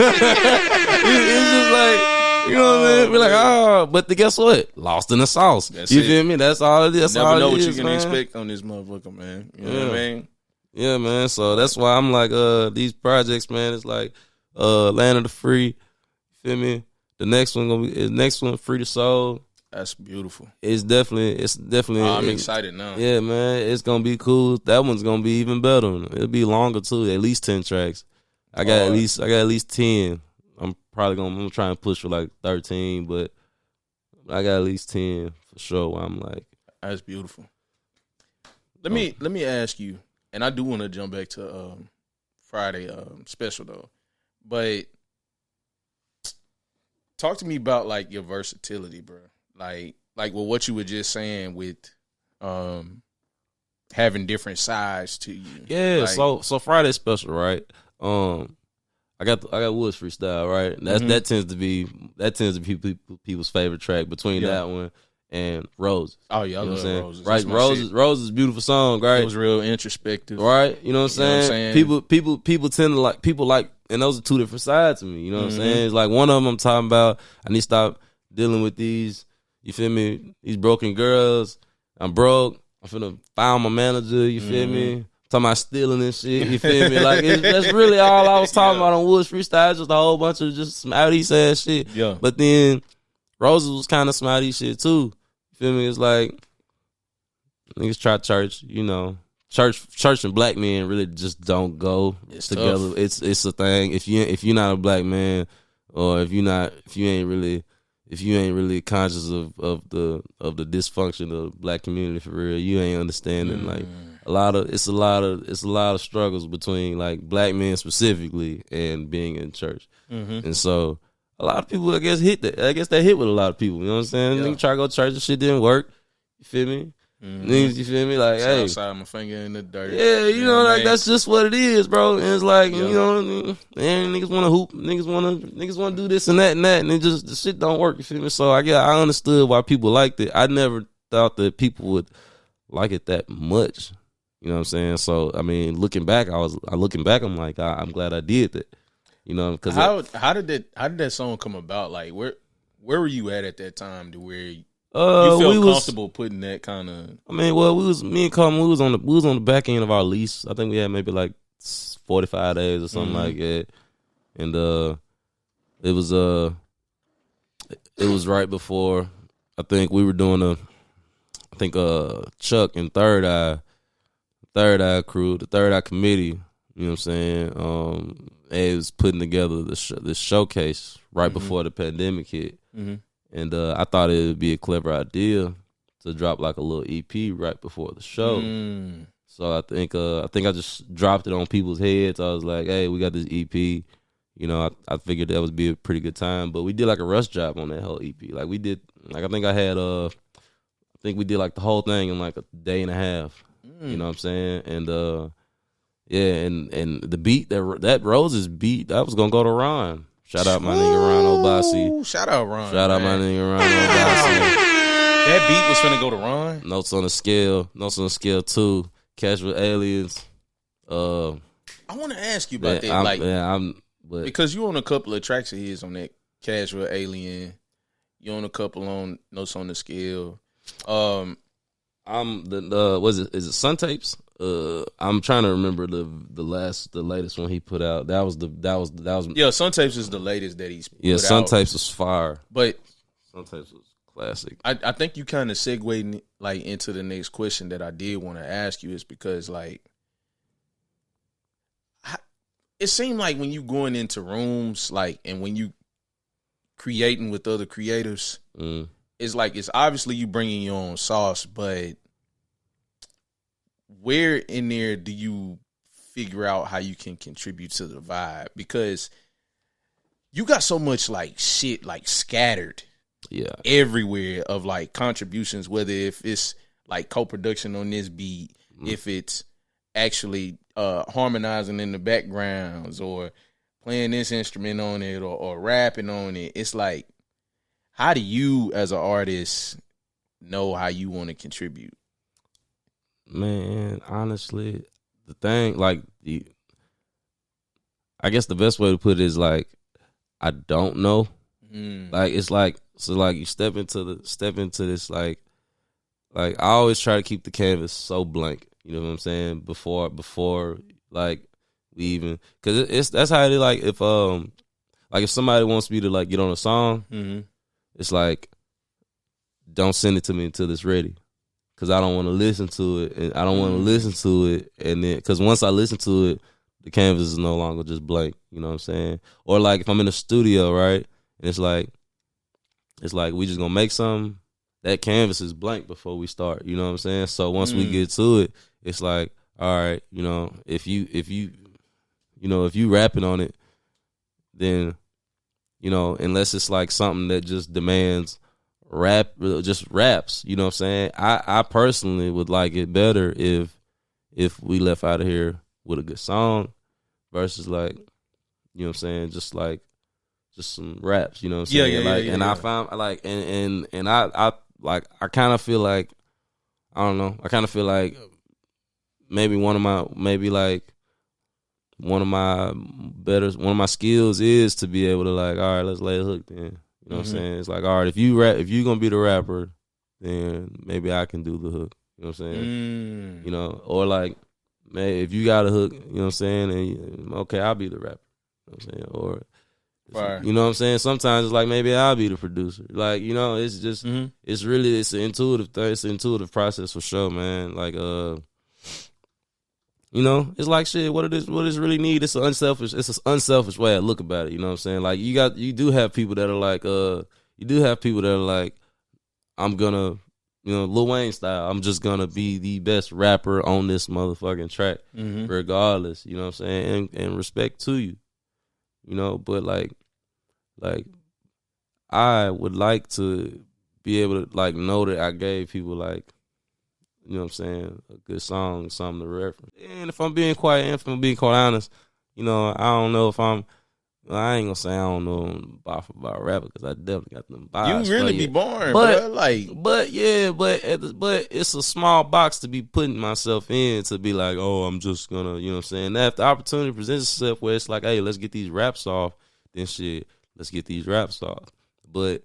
just like. You know what I mean? We're like, but guess what? Lost in the sauce. You feel me? That's all it is. Never know what you can expect on this motherfucker, man. You know what I mean? Yeah, man. So that's why I'm like, these projects, man, it's like Land of the Free. You feel me? The next one Free the Soul. That's beautiful. It's definitely. I'm excited now. Yeah, man. It's gonna be cool. That one's gonna be even better. It'll be longer too. At least 10 tracks. I got at least 10. I'm gonna try and push for like 13, but I got at least 10 for sure. Where I'm like, that's beautiful. Let me ask you, and I do want to jump back to Friday special though, but talk to me about like your versatility, bro. Like with what you were just saying with having different sides to you. Yeah, like, so Friday special, right? I got Woods freestyle, right? That tends to be people's favorite track between that one and Roses. Oh yeah, I love Roses. Right, Roses is a beautiful song, right? It was real introspective, right? You know what I'm saying? People tend to like, and those are two different sides to me. You know what I'm saying? It's like one of them I'm talking about. I need to stop dealing with these. You feel me? These broken girls. I'm broke. I'm finna find my manager. You feel me? Talking about stealing and shit. You feel me? Like that's really all I was talking about on Woods freestyle. Just a whole bunch of just some out east ass shit. Yeah. But then Roses was kind of some out east shit too. You feel me? It's like niggas try church. You know, church and black men really just don't go together. Tough. It's a thing. If you're not a black man, or if you ain't really conscious of the dysfunction of the black community for real, you ain't understanding like it's a lot of struggles between like black men specifically and being in church. And so a lot of people I guess that hit with a lot of people, you know what I'm saying? Yeah. Niggas try to go to church and shit didn't work. You feel me? Niggas, you feel me? Like, hey, outside my finger in the dirt. Yeah, you know, like that's just what it is, bro. And it's like, you know, and niggas want to hoop, niggas want to do this and that, and it just the shit don't work. You feel me? So I understood why people liked it. I never thought that people would like it that much. You know what I'm saying? So I mean, looking back, I'm like, I'm glad I did that. You know, because how did that song come about? Like, where were you at that time to where you feel comfortable putting that kind of? I mean, well, me and Carmen, we was on the back end of our lease. I think we had maybe like 45 days or something like that, and it was right before I think we were doing Chuck and Third Eye crew, the Third Eye committee. You know what I'm saying? It was putting together this showcase right before the pandemic hit. And I thought it would be a clever idea to drop like a little EP right before the show. So I think I just dropped it on people's heads. I was like, hey, we got this EP. You know, I figured that would be a pretty good time. But we did like a rush job on that whole EP. Like we did, like I think we did like the whole thing in like a day and a half. You know what I'm saying? And yeah, and the beat that Roses beat, that was gonna go to Ron. Shout out my nigga Ron Obasi. Shout out Ron. Shout out my nigga Ron Obasi. That beat was finna go to Ron. Notes on the scale 2. Casual Aliens. I want to ask you about that. Because you own a couple of tracks of his on that Casual Alien. You own a couple on Notes on the Scale. Is it Sun Tapes? I'm trying to remember the latest one he put out. That was yeah. Sun Tapes is the latest that he's put out. Sun Tapes was fire, but Sun Tapes was classic. I think you kind of segued like into the next question that I did want to ask you is because like it seemed like when you going into rooms like and when you creating with other creators, it's like it's obviously you bringing your own sauce, but where in there do you figure out how you can contribute to the vibe? Because you got so much like shit like scattered everywhere of like contributions, whether if it's like co-production on this beat, if it's actually harmonizing in the backgrounds or playing this instrument on it or rapping on it. It's like, how do you as an artist know how you want to contribute? Man, honestly, the thing, like, I guess the best way to put it is, like, I don't know. Like, it's like, so, like, you step into this, like, I always try to keep the canvas so blank, you know what I'm saying, before, like, we even, because that's how it is, like, if somebody wants me to, like, get on a song, it's like, don't send it to me until it's ready. Because I don't want to listen to it, and I don't want to listen to it, and then because once I listen to it, the canvas is no longer just blank. You know what I'm saying? Or like if I'm in the studio, right, and it's like it's like we just gonna make something. That canvas is blank before we start. You know what I'm saying? So once we get to it, it's like, all right, you know, if you rapping on it, then, you know, unless it's like something that just demands just raps, you know what I'm saying? I personally would like it better if we left out of here with a good song versus like, you know what I'm saying, just some raps, you know what I'm saying? I found like and I like I kind of feel like I don't know. I kind of feel like maybe one of my skills is to be able to like, all right, let's lay a hook then. You know what I'm saying? It's like, all right, if you gonna be the rapper, then maybe I can do the hook. You know what I'm saying? You know, or like, man, if you got a hook, you know what I'm saying, and okay, I'll be the rapper. You know what I'm saying? Or you know what I'm saying? Sometimes it's like maybe I'll be the producer. Like, you know, it's just it's an intuitive thing. It's an intuitive process for sure, man. Like you know, it's like shit. What it really need? It's an unselfish way I look about it. You know what I'm saying? Like you do have people that are like, I'm gonna, you know, Lil Wayne style. I'm just gonna be the best rapper on this motherfucking track, regardless. You know what I'm saying? And respect to you, you know. But like I would like to be able to like know that I gave people like, you know what I'm saying, a good song, something to reference. And if I'm being quite honest, you know, I don't know if I ain't gonna say I don't know about rap because I definitely got them bias. You really be boring, but it's a small box to be putting myself in to be like, oh, I'm just gonna, you know what I'm saying. Now, if the opportunity presents itself where it's like, hey, let's get these raps off, then shit, let's get these raps off. But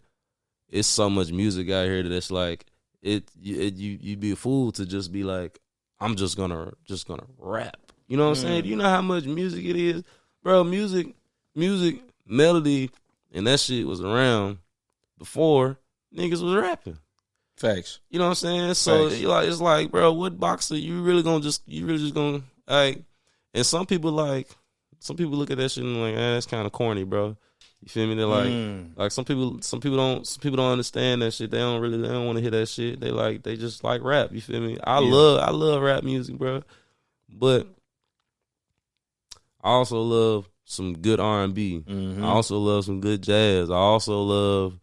it's so much music out here that it's like, you'd be a fool to just be like, I'm just gonna rap. You know what I'm saying? Do you know how much music it is? Bro, music, melody, and that shit was around before niggas was rapping. Facts. You know what I'm saying? So it's like, bro, what boxer you really just gonna like? And some people look at that shit and like, that's kind of corny, bro. You feel me? They're like some people don't understand that shit. They don't want to hear that shit. They just like rap. You feel me? I love rap music, bro. But I also love some good R&B. I also love some good jazz. I also love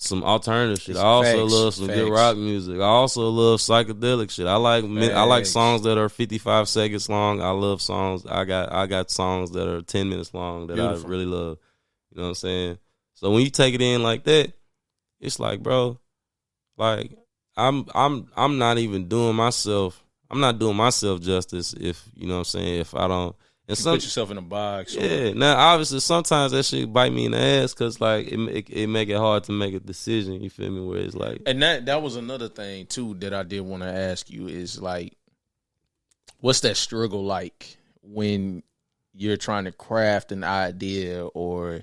some alternative shit. I also love some good rock music. I also love psychedelic shit. I like songs that are 55 seconds long. I love songs. I got songs that are 10 minutes long that I really love. You know what I'm saying? So when you take it in like that, it's like, bro, like I'm not even doing myself. I'm not doing myself justice if, you know what I'm saying, if I don't. And you put yourself in a box. Yeah. Now, obviously, sometimes that shit bite me in the ass because, like, it make it hard to make a decision. You feel me? Where it's like, and that was another thing too that I did want to ask you is like, what's that struggle like when you're trying to craft an idea or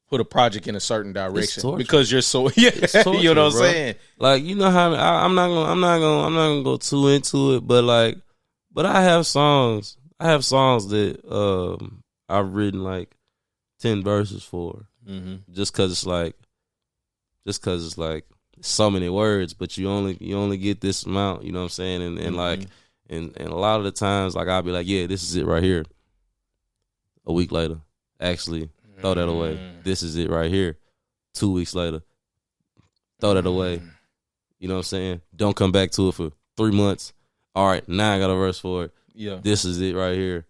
put a project in a certain direction because you're so torture, you know what I'm saying? Like, you know how I'm not gonna go too into it, but I have songs. That I've written like 10 verses for, just because it's like so many words, but you only get this amount. You know what I'm saying? And like and a lot of the times, like I'll be like, yeah, this is it right here. A week later, actually throw that away. This is it right here. 2 weeks later, throw that away. You know what I'm saying? Don't come back to it for 3 months. All right, now I got a verse for it. Yeah, this is it right here.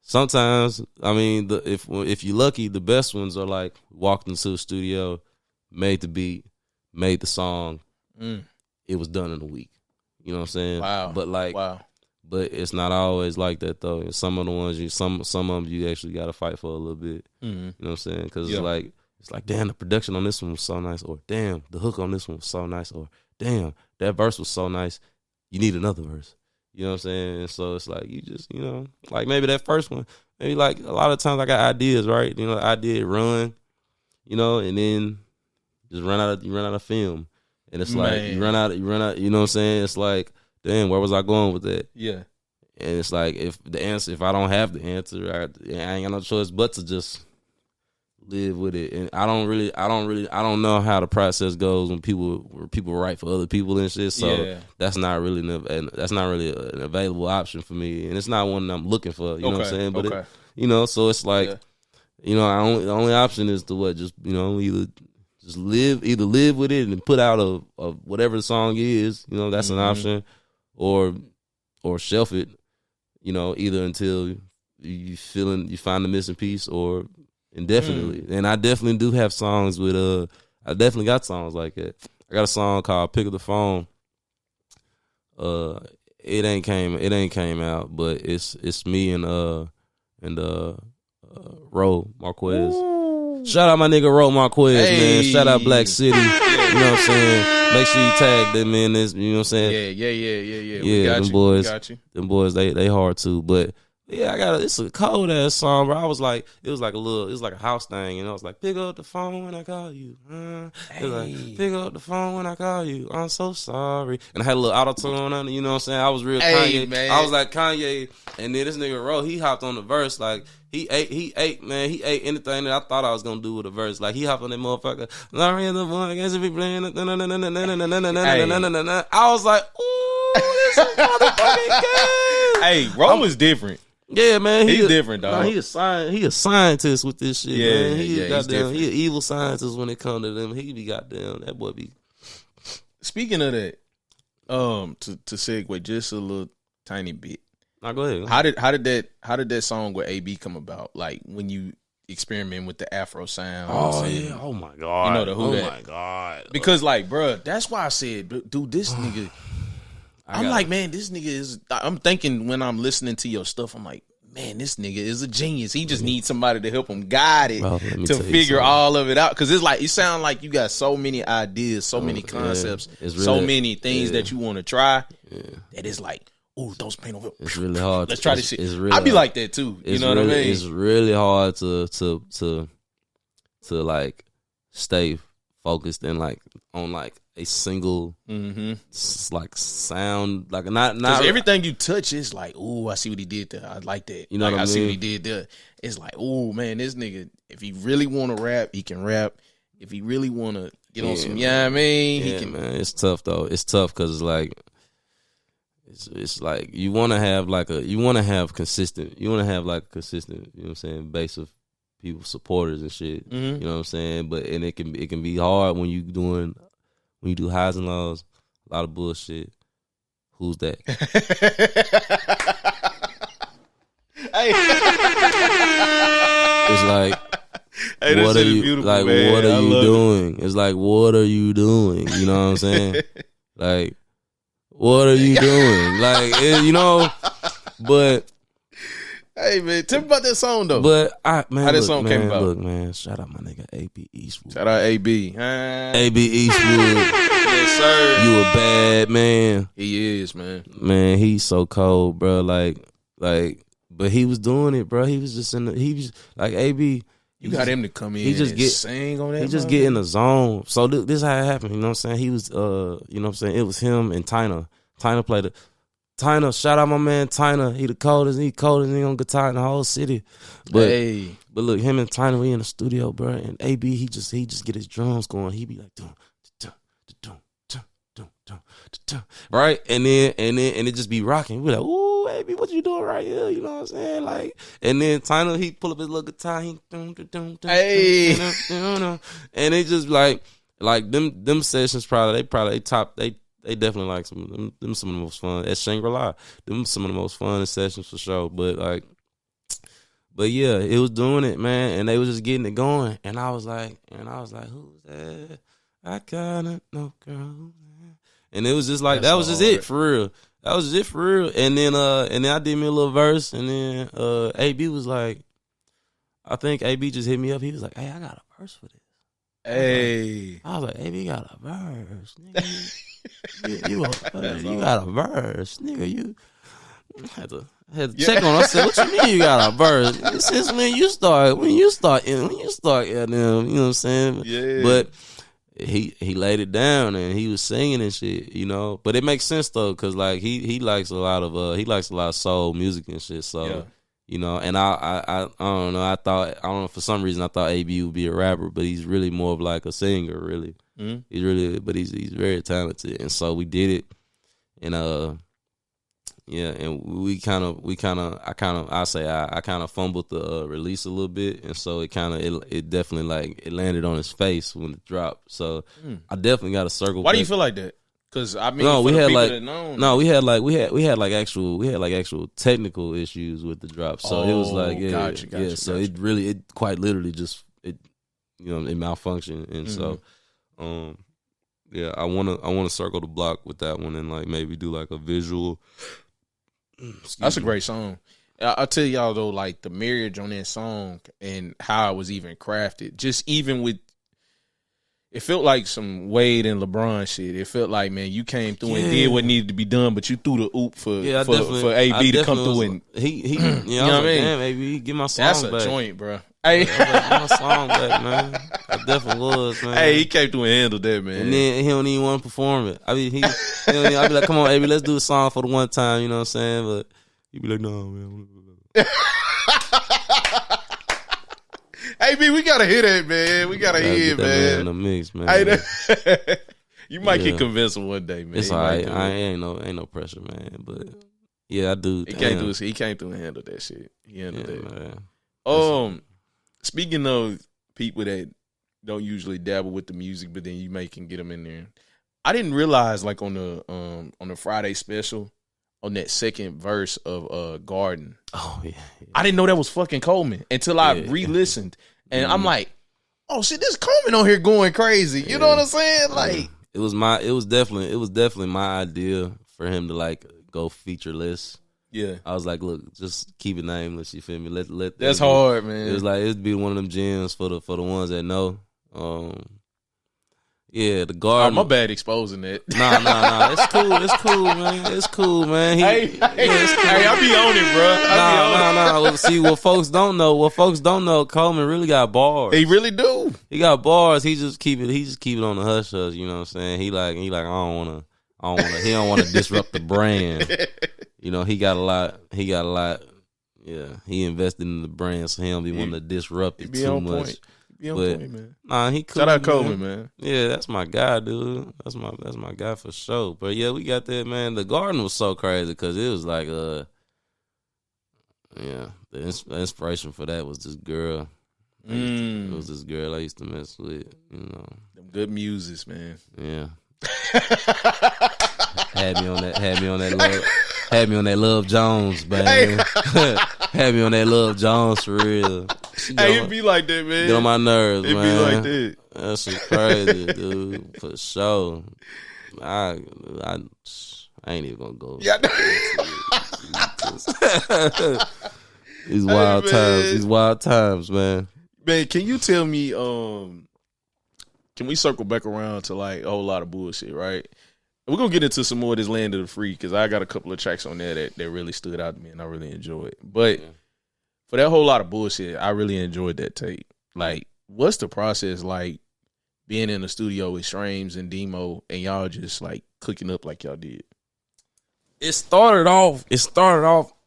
Sometimes, I mean, if you're lucky, the best ones are like walked into the studio, made the beat, made the song. It was done in a week. You know what I'm saying? Wow. But it's not always like that though. And some of the ones some of them you actually got to fight for a little bit. You know what I'm saying? Because it's like, damn, the production on this one was so nice, or damn, the hook on this one was so nice, or damn, that verse was so nice. You need another verse. You know what I'm saying? And so it's like, you just, you know, like maybe that first one, maybe like a lot of times I got ideas, right? You know, the idea run, you know, and then just run out of film. And it's like, you run out, you know what I'm saying? It's like, damn, where was I going with that? Yeah. And it's like, if I don't have the answer, I ain't got no choice but to just live with it, and I don't know how the process goes when people write for other people and shit. So that's not really an available option for me, and it's not one I'm looking for. You know what I'm saying? But so it's like, the only option is to either live with it and put out a whatever the song is. That's an option, or shelf it. Either until you find the missing piece or indefinitely. And I definitely do have songs with I definitely got songs like that. I got a song called Pick Up the Phone. It ain't came out, but it's me and Reaux, Marquez. Ooh. Shout out my nigga Reaux Marquez, man. Shout out Black City. You know what I'm saying? Make sure you tag them in this, you know what I'm saying? Yeah. Yeah, them boys, them boys, they hard too. But yeah, it's a cold ass song, bro. It was like a house thing, and I was like, pick up the phone when I call you. It was like, pick up the phone when I call you. I'm so sorry. And I had a little auto tune on it, you know what I'm saying? I was real Kanye. Man. I was like Kanye, and then this nigga Reaux, he hopped on the verse like he ate anything that I thought I was gonna do with a verse. Like he hopped on that motherfucker. I was like, ooh, this is motherfucking good. Hey, Reaux is different. Yeah, man, he's different, dog. He a scientist with this shit, man. He he's different. He an evil scientist when it comes to them. He be goddamn, that boy be. Speaking of that, to segue just a little tiny bit. Now go ahead. How did that song with AB come about? Like when you experiment with the Afro sound. Oh yeah. Oh my god. My god. Because like, bruh, that's why I said, dude, this nigga. I'm like, man, this nigga is. I'm thinking when I'm listening to your stuff, I'm like, man, this nigga is a genius. He just needs somebody to help him guide it to figure all of it out. Because it's like, it sounds like you got so many ideas, so many concepts, so many things that you want to try. Yeah. That it's like, ooh, those paint over. It's really hard. Let's try this shit. I be like that too. You know what I mean? It's really hard to like stay focused and like on like a single like sound, like not everything you touch is like, ooh, I see what he did there. I like that. You know what I mean? I see what he did there. It's like, ooh, man, this nigga, if he really want to rap, he can rap. If he really want to get on some, I mean, he can. Man, it's tough though. It's tough because it's like. It's like you want to have consistent, you know what I'm saying, base of people, supporters and shit. You know what I'm saying? But and it can be hard when you do highs and lows, a lot of bullshit. Who's that? It's like, hey, what are you like? Man. What are you doing? It's like, what are you doing? You know what I'm saying? Like, what are you doing? Like, but. Hey, man, tell me about that song, though. But, how that song came about. Look, man, shout out my nigga A.B. Eastwood. Shout out A.B. A.B. Eastwood. Yes, sir. You a bad man. He is, man. Man, he's so cold, bro. Like, but he was doing it, bro. He was just like, A.B. You got him to come in and sing on that. He just get in the zone. So this is how it happened. You know what I'm saying? He was, you know what I'm saying? It was him and Tyna. Tyna played it. Tyna, shout out my man Tyna. He the coldest. He coldest nigga on guitar in the whole city. But look, him and Tyna, we in the studio, bro. And AB, he just get his drums going. He be like, dum, dum, dum, dum, dum, dum, dum, right? And it just be rocking. We like, ooh, AB, what you doing right here? You know what I'm saying? Like, and then Tyna, he pull up his little guitar. He dum, dum, dum, hey, and it just like them sessions they definitely like some of the most fun at Shangri-La. Them some of the most fun sessions for sure. But yeah, it was doing it, man, and they was just getting it going. And I was like, who's that? I kinda know, girl. And it was just like that was just it for real. That was it for real. And then I did me a little verse, and then AB was like, I think AB just hit me up. He was like, hey, I got a verse for this. Hey, I was like, AB got a verse, nigga. You got a verse, nigga. You had to check on. I said, "What you mean you got a verse?" Since when you start, you know what I'm saying? Yeah. But he laid it down and he was singing and shit, you know. But it makes sense though, cause like he likes a lot of soul music and shit. So You know, and I don't know. I don't know, for some reason I thought AB would be a rapper, but he's really more of like a singer, really. Mm-hmm. He's very talented, and so we did it, and and I kind of fumbled the release a little bit, and so it definitely like it landed on his face when it dropped. So I definitely got to circle. Why do you feel like that? Because I mean, no, we had actual technical issues with the drop. So it was like, gotcha. So it quite literally just it malfunctioned, and so, I want to circle the block with that one and like maybe do like a visual. That's a great song. I'll tell y'all though, like the marriage on that song and how it was even crafted, just even with. It felt like some Wade and LeBron shit. It felt like, man, you came through and did what needed to be done, but you threw the oop for AB to come through and you know what I mean? Damn, AB, get my song back. That's a joint, bro. Hey, get my song back, man. I definitely was, man. Hey, he came through and handled that, man. And then he don't even want to perform it. I mean, I'd be like, come on, AB, let's do a song for the one time. You know what I'm saying? But he'd be like, no, man. Hey, B, we gotta hear that, man. We gotta hear it, man. In the mix, man. You might get convinced one day, man. It's all right. Ain't no pressure, man. But yeah, I do. He came through and handled that shit. He handled that. Man. Speaking of people that don't usually dabble with the music, but then you can get them in there. I didn't realize, like on the Friday special, on that second verse of Garden. Oh yeah. I didn't know that was fucking Coleman until I re-listened. And I'm like, oh shit, this Coleman on here going crazy. You know what I'm saying? Like it was definitely my idea for him to like go featureless. Yeah. I was like, look, just keep it nameless, you feel me? Let That's hard, man. It was like it'd be one of them gems for the ones that know. Yeah, the Garden. Oh, my bad exposing that. Nah. It's cool, man. Hey, I be on it, bro. Nah. See, what folks don't know, Coleman really got bars. He really do. He got bars. He just keep it on the hush hush. You know what I'm saying? He like he don't want to disrupt the brand. You know, he got a lot. Yeah, he invested in the brand, so he don't be wanting to disrupt it too much. Point. Point, man. Nah, he cool. Shout out Coleman, man. Yeah, that's my guy, dude. That's my guy for sure. But yeah, we got that, man. The Garden was so crazy because it was like, the inspiration for that was this girl. It was this girl I used to mess with. You know, them good muses, man. Yeah. Had me on that Love Jones, man. Had me on that Love Jones for real. Hey, it be like that, man. Get on my nerves, man. It be like that. That's shit crazy, dude. For sure. I ain't even gonna go. Yeah. These wild times. These wild times, man. Man, can you tell me? Can we circle back around to like a whole lot of bullshit, right? We're gonna get into some more of this Land of the Free because I got a couple of tracks on there that really stood out to me and I really enjoyed. But for that whole lot of bullshit, I really enjoyed that tape. Like, what's the process like being in the studio with Strames and Demo and y'all just like cooking up like y'all did? It started off.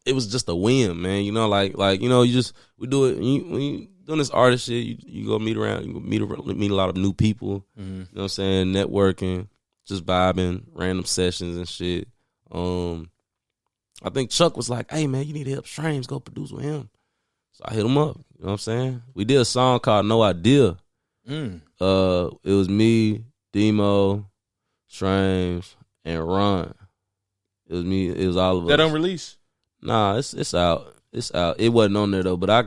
It was just a whim, man. You know, like you know, we do it when you doing this artist shit. You go meet around. You go meet a lot of new people. Mm-hmm. You know what I'm saying? Networking. Just vibing, random sessions and shit. I think Chuck was like, hey, man, you need to help Strames, go produce with him. So I hit him up. You know what I'm saying? We did a song called No Idea. It was me, Demo, Strames, and Ron. It was me. It was all of us. That unreleased? Nah, it's out. It's out. It wasn't on there though, but I'll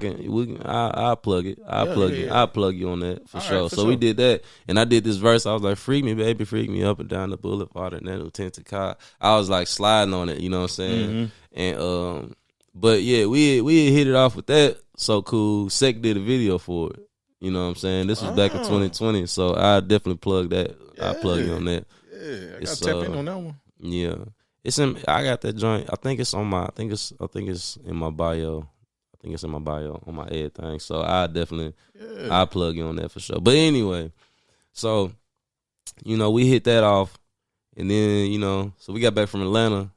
plug it. I'll plug you on that for sure. So we did that, and I did this verse. I was like, "Freak me, baby, freak me up and down the boulevard and that tinted car." I was like sliding on it, you know what I'm saying? And but yeah, we hit it off with that. So cool. Sek did a video for it. You know what I'm saying? This was back in 2020, so I definitely plug that. I plug you on that. Yeah, I got to tap in on that one. Yeah. I got that joint. I think it's in my bio. I think it's in my bio on my everything. So I definitely I'll plug you on that for sure. But anyway, so you know, we hit that off, and then, you know, so we got back from Atlanta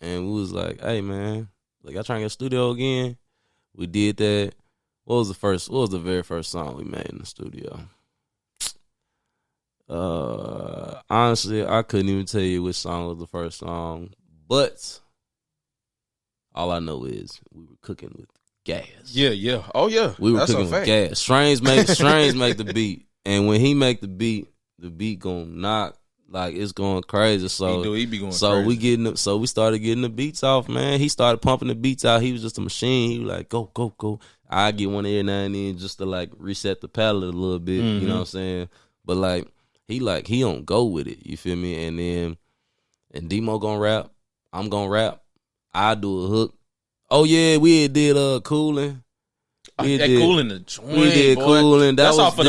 and we was like, hey man, like I trying to get a studio again. We did that. What was the very first song we made in the studio? Honestly, I couldn't even tell you which song was the first song, but all I know is we were cooking with gas. Yeah. Oh yeah. We were That's cooking a with fact. gas. Strange make the beat. And when he make the beat gonna knock, like it's going crazy. So he be going crazy. So we started getting the beats off, man. He started pumping the beats out. He was just a machine. He was like, go. I get one every now and then just to like reset the palette a little bit. You know what I'm saying? But like he don't go with it. You feel me? And Demo gonna rap. I'm gonna rap. I do a hook. Oh yeah, we did Coolin'. Coolin' the joint. We did Coolin'. That's off of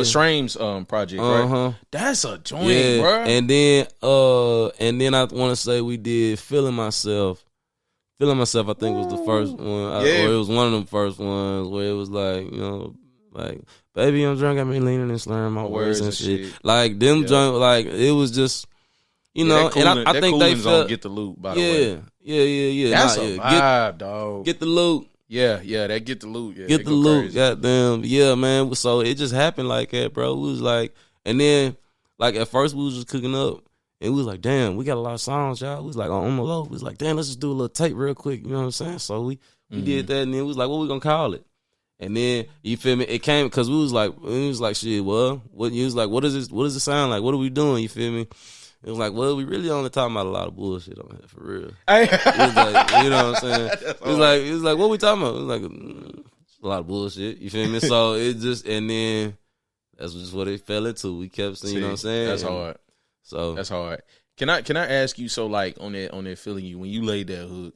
Strame's project, right? That's a joint, bro. And then I want to say we did Feeling Myself. Feeling Myself, I think was the first one. Or it was one of them first ones where it was like, like, baby, I'm drunk, got me leaning and slurring my words and shit. Like them junk, like it was just, and I think they felt Get the Loot, by the way. Yeah. That's a vibe, dog. Get the Loot. Yeah, that Get the Loot. Yeah, Get the Loot, goddamn. Yeah, man. So it just happened like that, bro. We was like, and then, like, at first we was just cooking up, and we was like, damn, we got a lot of songs, y'all. We was like, on the low. We was like, damn, let's just do a little tape real quick, you know what I'm saying? So we did that, and then we was like, what we gonna call it? And then, you feel me, it came, because we was like, shit, well, what does it sound like? What are we doing, you feel me? It was like, well, we really only talking about a lot of bullshit on here, for real. It was like, you know what I'm saying? It was like, what we talking about? It was like, a lot of bullshit, you feel me? So it just, and then that's just what it fell into. We kept saying, you know what I'm saying? That's hard. So that's hard. Can I ask you, so like on that Feeling You, when you laid that hook,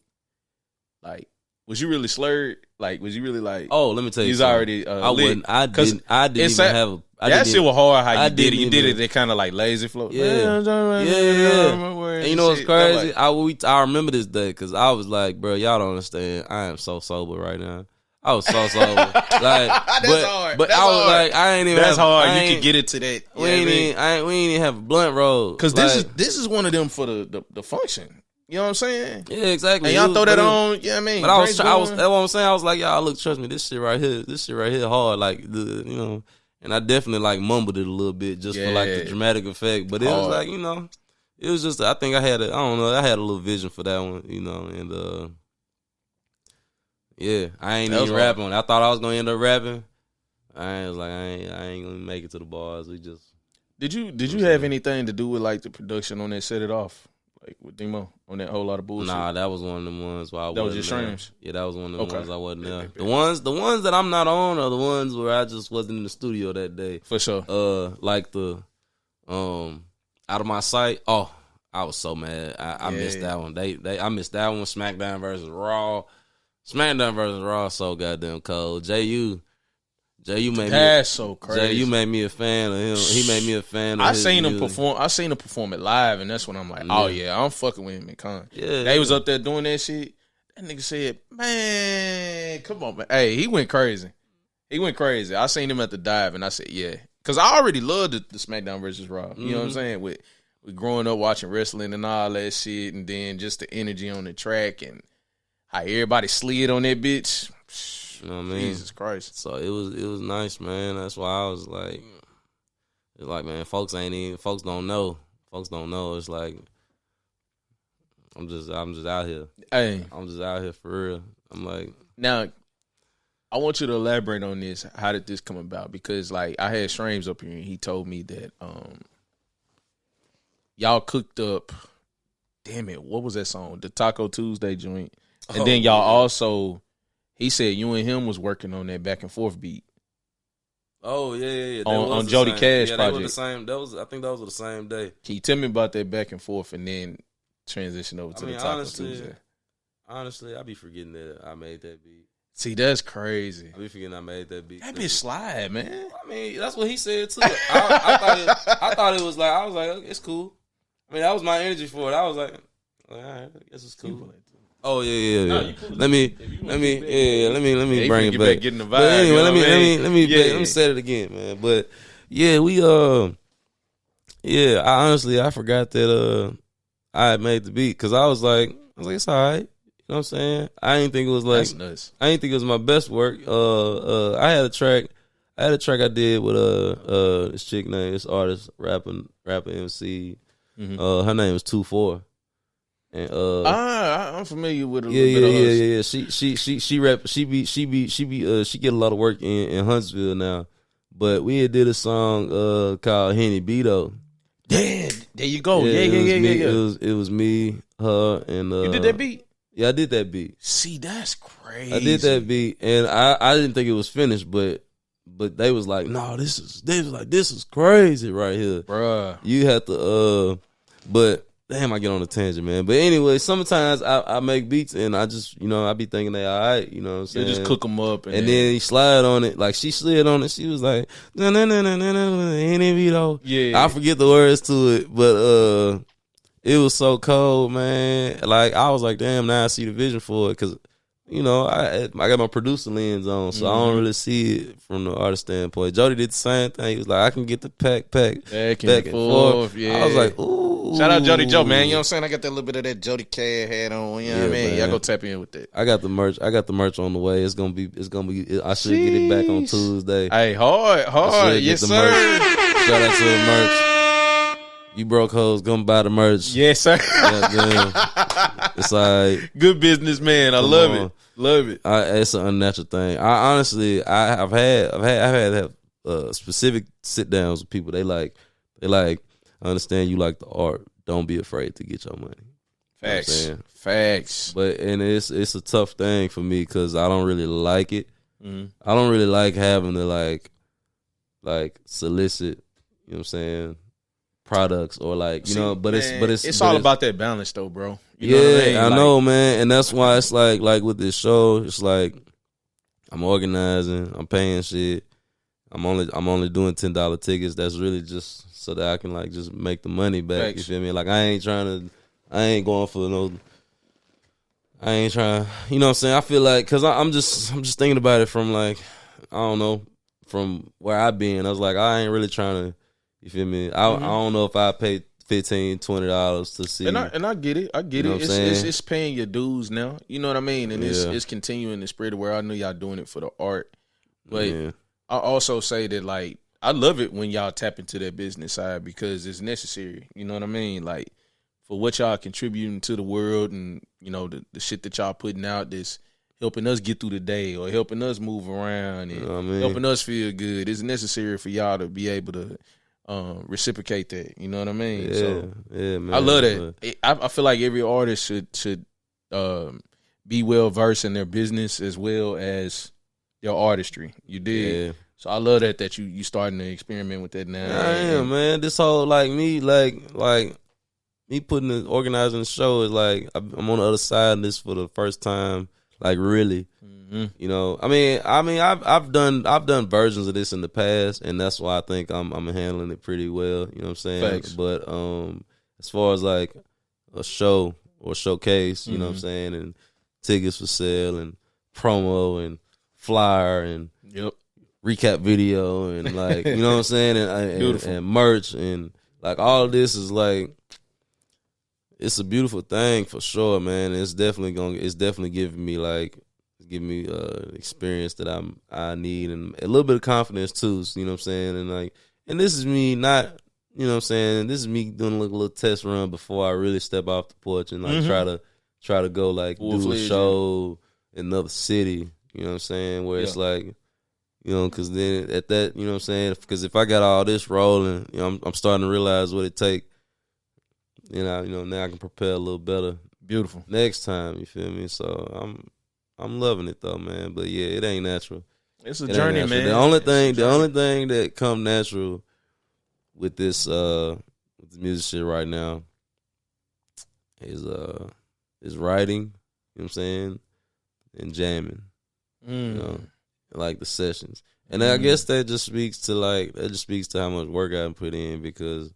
like, was you really slurred? Like, was you really like? Oh, let me tell you. He's already. I didn't even have a. That shit was hard. How you did it? You did it. They kind of like lazy flow. Yeah. And you know what's crazy? Like, I remember this day because I was like, bro, y'all don't understand. I am so sober right now. I was so sober. Like, that's hard. But that's I was hard. like, I ain't even. That's hard. You can get it to that. We ain't even have a blunt roll. Because this is one of them for the function. You know what I'm saying? Yeah, exactly. And y'all throw that on. Yeah, I mean. But that's what I'm saying. I was like, y'all, look, trust me, this shit right here hard. Like, and I definitely like mumbled it a little bit just for like the dramatic effect. But it was like, it was just, I think I had a little vision for that one, and I ain't even rapping. I thought I was gonna end up rapping. I was like, I ain't gonna make it to the bars. We just. Did you have anything to do with like the production on that Set It Off? Like with Demo on that Whole Lot of Bullshit. Nah, that was one of them ones where I wasn't. That was your streams. Yeah, that was one of the ones I wasn't there. The ones that I'm not on are the ones where I just wasn't in the studio that day. For sure. Like the Out of My Sight. Oh, I was so mad. I missed that one. I missed that one. SmackDown versus Raw. SmackDown versus Raw so goddamn cold. JU made That's so crazy. JU made me a fan of him. He made me a fan of his seen him music. perform. I seen him perform it live, and that's when I'm like, oh yeah, I'm fucking with him in con. Yeah, they was up there doing that shit. That nigga said, man, come on, man. Hey, he went crazy. I seen him at the dive, and I said, yeah, because I already loved the SmackDown versus Raw. You know what I'm saying? With growing up watching wrestling and all that shit, and then just the energy on the track and how everybody slid on that bitch. You know what I mean? Jesus Christ. So it was nice, man. That's why I was like, man, folks don't know. Folks don't know. It's like I'm just out here. Hey, I'm just out here for real. I'm like, now I want you to elaborate on this. How did this come about? Because like I had Strames up here and he told me that y'all cooked up. Damn it, what was that song? The Taco Tuesday joint, and then y'all also. He said you and him was working on that back and forth beat. Oh yeah. On Jody Cash project. They were the same. I think those were the same day. Can you tell me about that back and forth and then transition over to the Taco Tuesday? Honestly, I be forgetting that I made that beat. See, that's crazy. I be forgetting I made that beat. That bitch slide, man. I mean, that's what he said too. I thought it was like, I was like, it's cool. I mean, that was my energy for it. I was like, all right, I guess it's cool. Oh yeah. No, let me bring it back. Getting the vibe. But anyway, let me say it again, man. But yeah, I honestly forgot that I had made the beat because I was like, it's all right. know what I'm saying? I didn't think it was like That's nuts. I didn't think it was my best work. I had a track I did with this chick named, this artist, rapper MC. Mm-hmm. Her name was 2-4. And I'm familiar with a little bit of yeah. She rap. She get a lot of work in Huntsville now. But we had did a song called Henny Beto. Yeah, there you go. Yeah. It was me, her, and you did that beat? Yeah, I did that beat. See, that's crazy. I did that beat, and I didn't think it was finished, but they was like, no, this is crazy right here, bruh. You have to but damn, I get on a tangent, man. But anyway, sometimes I make beats and I just, I be thinking they all right, you know what I'm saying? You just cook them up. And then he slide on it. Like, she slid on it. She was like, no, yeah. I forget the words to it, but it was so cold, man. Like, I was like, damn, now I see the vision for it. Because, I got my producer lens on, so I don't really see it from the artist standpoint. Jody did the same thing. He was like, I can get the back and forth. Yeah. I was like, ooh. Shout out Jody Joe, man. You know what I'm saying? I got that little bit of that Jody Cad hat on. You know what I mean? Man. Y'all go tap in with that. I got the merch on the way. It's gonna be. I should get it back on Tuesday. Hey, hard. Yes, sir. Shout out to the merch. You broke hoes, gonna buy the merch. Yes, sir. It's like good business, man. I love it. Love it. It's an unnatural thing. I've had specific sit downs with people. They like. I understand you like the art. Don't be afraid to get your money. Facts. You know Facts. But it's a tough thing for me because I don't really like it. Mm-hmm. I don't really like having to like solicit. You know what I'm saying? Products or but it's all about that balance though, bro. You know what I mean? I know, man, and that's why it's like with this show, it's like I'm organizing, I'm paying shit. I'm only doing $10 tickets. That's really just so that I can just make the money back. Thanks. You feel me? Like I ain't going for no. I ain't trying. You know what I'm saying? I feel like because I'm just thinking about it from I don't know, from where I been. I was like, I ain't really trying to. You feel me? I don't know if I paid $15, $20 to see. And I get it. You know it's paying your dues now. You know what I mean? And it's continuing to spread where I know y'all doing it for the art. But I also say that I love it when y'all tap into that business side because it's necessary. You know what I mean? Like for what y'all contributing to the world and the shit that y'all putting out that's helping us get through the day or helping us move around and helping us feel good. It's necessary for y'all to be able to reciprocate that. You know what I mean? Yeah, man. I love that. I feel like every artist should be well versed in their business as well as their artistry. You did. Yeah. So I love that you starting to experiment with that now. I am, man. This whole me putting organizing the show is I'm on the other side of this for the first time. Really. Mm-hmm. I've done versions of this in the past, and that's why I think I'm handling it pretty well. You know what I'm saying? Thanks. But as far as a show or showcase, you know what I'm saying, and tickets for sale and promo and flyer and recap video and you know what I'm saying, and merch and all of this is it's a beautiful thing for sure, man. It's definitely giving me experience that I need and a little bit of confidence too. You know what I'm saying? And this is me not, you know what I'm saying? This is me doing a little test run before I really step off the porch and try to go do a show in another city. You know what I'm saying? Where it's because then at that, you know what I'm saying? Because if I got all this rolling, I'm starting to realize what it takes. Now I can prepare a little better. Beautiful. Next time, you feel me? So I'm loving it though, man. But yeah, it ain't natural. It's a journey, man. The only thing that come natural with this with the music shit right now is writing, you know what I'm saying? And jamming. The sessions. And I guess that just speaks to how much work I put in because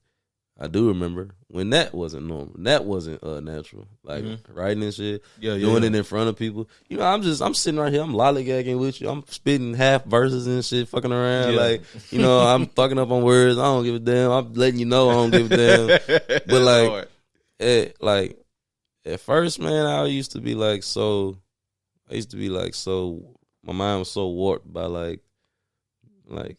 I do remember when that wasn't normal. That wasn't natural. Writing and shit. Doing it in front of people. I'm sitting right here, I'm lollygagging with you. I'm spitting half verses and shit, fucking around. I'm fucking up on words. I don't give a damn. I'm letting you know I don't give a damn. But At first, man, I used to be like so. My mind was so warped by like I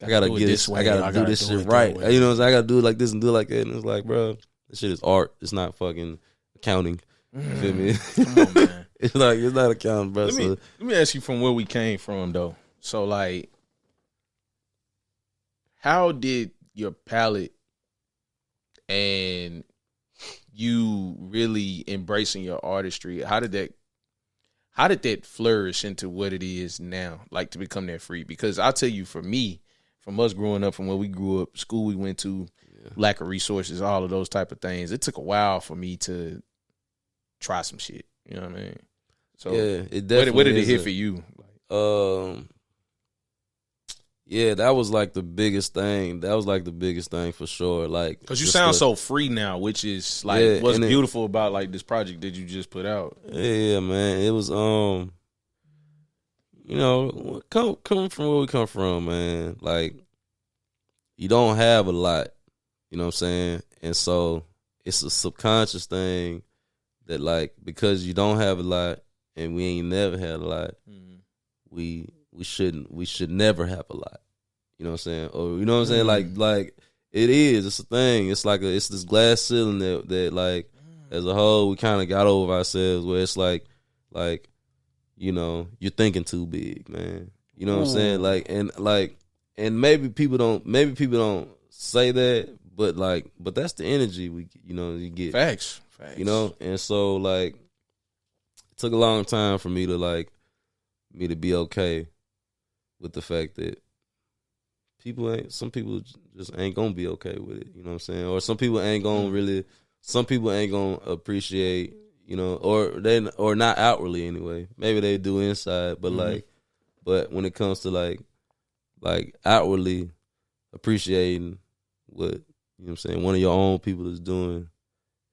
gotta get this. I gotta do this shit right. You know, I gotta do it like this and do it like that. And it's like, bro, this shit is art. It's not fucking accounting. You feel me? Come on, man. It's not accounting, bro. Let me ask you from where we came from, though. So, like, how did your palette and you really embracing your artistry, how did that flourish into what it is now, like to become that free? Because I'll tell you, for me, from us growing up, from where we grew up, school we went to, lack of resources, all of those type of things, it took a while for me to try some shit. You know what I mean? So yeah, it definitely. Where did it hit for you? Yeah, that was like the biggest thing. That was like the biggest thing for sure. Like, because you sound so free now, which is like what's beautiful about like this project that you just put out. Yeah, man. It was you know, coming from where we come from, man. Like, you don't have a lot. You know what I'm saying? And so it's a subconscious thing that, like, because you don't have a lot and we ain't never had a lot, we should never have a lot. You know what I'm saying? Or, you know what I'm saying? Like it's a thing. It's like it's this glass ceiling that like as a whole we kind of got over ourselves, where it's like you know, you're thinking too big, man. You know what I'm saying? And maybe people don't say that, but that's the energy you get. Facts. You know, and so like it took a long time for me to be okay with the fact that some people just ain't gonna be okay with it. You know what I'm saying? Or some people ain't gonna appreciate, you know, or not outwardly anyway. Maybe they do inside, but but when it comes to like outwardly appreciating what, you know what I'm saying, one of your own people is doing,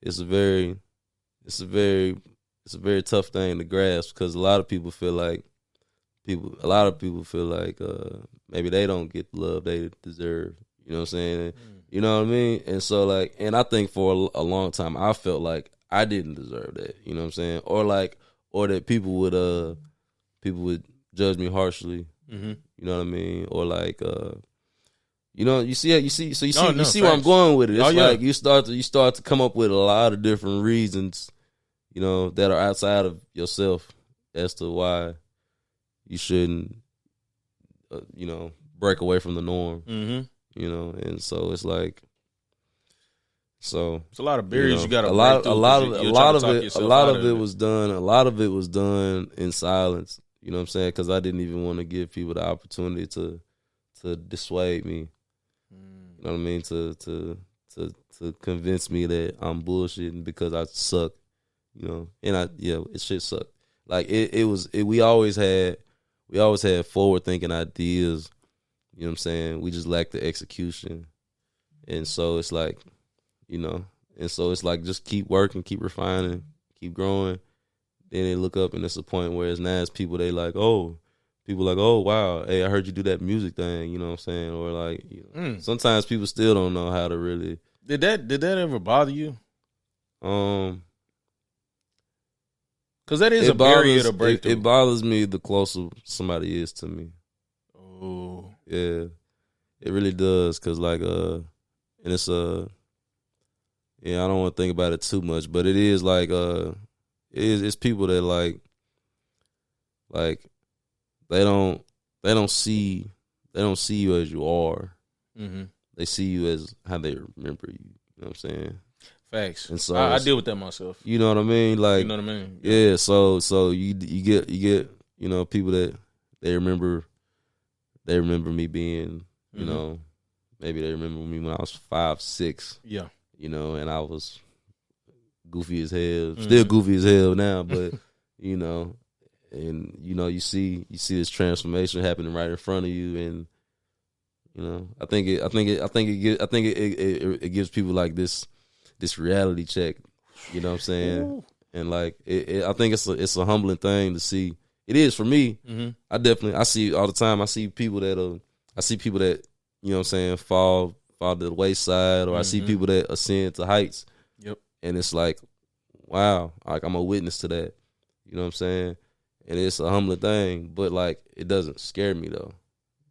it's a very tough thing to grasp, because a lot of people feel like maybe they don't get the love they deserve. You know what I'm saying? You know what I mean? And so and I think for a long time I felt like I didn't deserve that. You know what I'm saying? Or that people would judge me harshly. You know what I mean? Or you know, you see where I'm going with it. It's like you start to come up with a lot of different reasons, you know, that are outside of yourself as to why you shouldn't, you know, break away from the norm. You know, and so it's like, it's a lot of barriers you got to break through. A lot of it was done in silence. You know what I'm saying? Because I didn't even want to give people the opportunity to dissuade me. You know what I mean? To convince me that I'm bullshitting because I suck. You know, and it shit sucked. Like we always had forward thinking ideas. You know what I'm saying? We just lacked the execution. And so it's like, you know, just keep working, keep refining, keep growing. Then they look up and it's a point where it's now it's people oh wow, hey, I heard you do that music thing, you know what I'm saying? Or like, you know, sometimes people still don't know how to really. Did that ever bother you? Because that is a barrier to break through. It bothers me the closer somebody is to me. Oh. Yeah. It really does. Because and it's I don't want to think about it too much, but it is it's people that like they don't see you as you are. They see you as how they remember you. You know what I'm saying? Facts. And so I deal with that myself. You know what I mean? Like, you know what I mean? Yeah. So you get you know, people that they remember me being, you know, maybe they remember me when I was 5, 6. Yeah. You know, and I was goofy as hell, still goofy as hell now, but you know, and you know, you see this transformation happening right in front of you, and you know, I think it gives people like this reality check. You know what I'm saying? Ooh. And like I think it's a humbling thing to see. It is for me. I see all the time. I see people that you know what I'm saying, fall to the wayside, or I see people that ascend to heights. Yep. And it's like, wow, like I'm a witness to that. You know what I'm saying? And it's a humbling thing, but like it doesn't scare me though.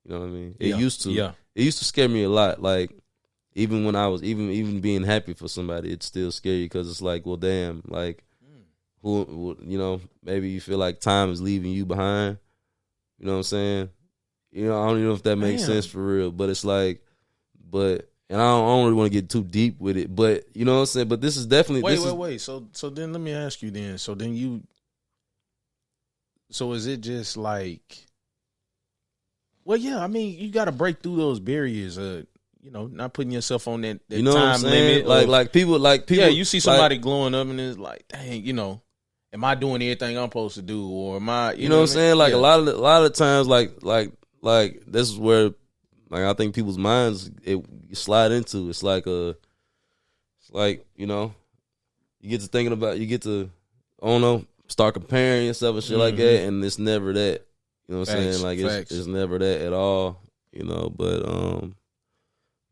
You know what I mean? It used to. Yeah. It used to scare me a lot. Like even when I was even being happy for somebody, it's still scary because it's like, well, damn, like who, you know, maybe you feel like time is leaving you behind. You know what I'm saying? You know, I don't even know if that makes sense for real, but it's like, and I don't really want to get too deep with it, but you know what I'm saying? But this is definitely wait. So then let me ask you then. So is it just like, well, yeah, I mean, you got to break through those barriers, you know, not putting yourself on that you know time limit. Like people. Yeah, you see somebody glowing up and it's like, dang, you know, am I doing everything I'm supposed to do, or am I? You know what I'm saying? Like a lot of times, like this is where, like I think people's minds you slide into. It's like you know, you get to I don't know, start comparing yourself and shit like that, and it's never that. You know what I'm saying? Like it's never that at all. You know,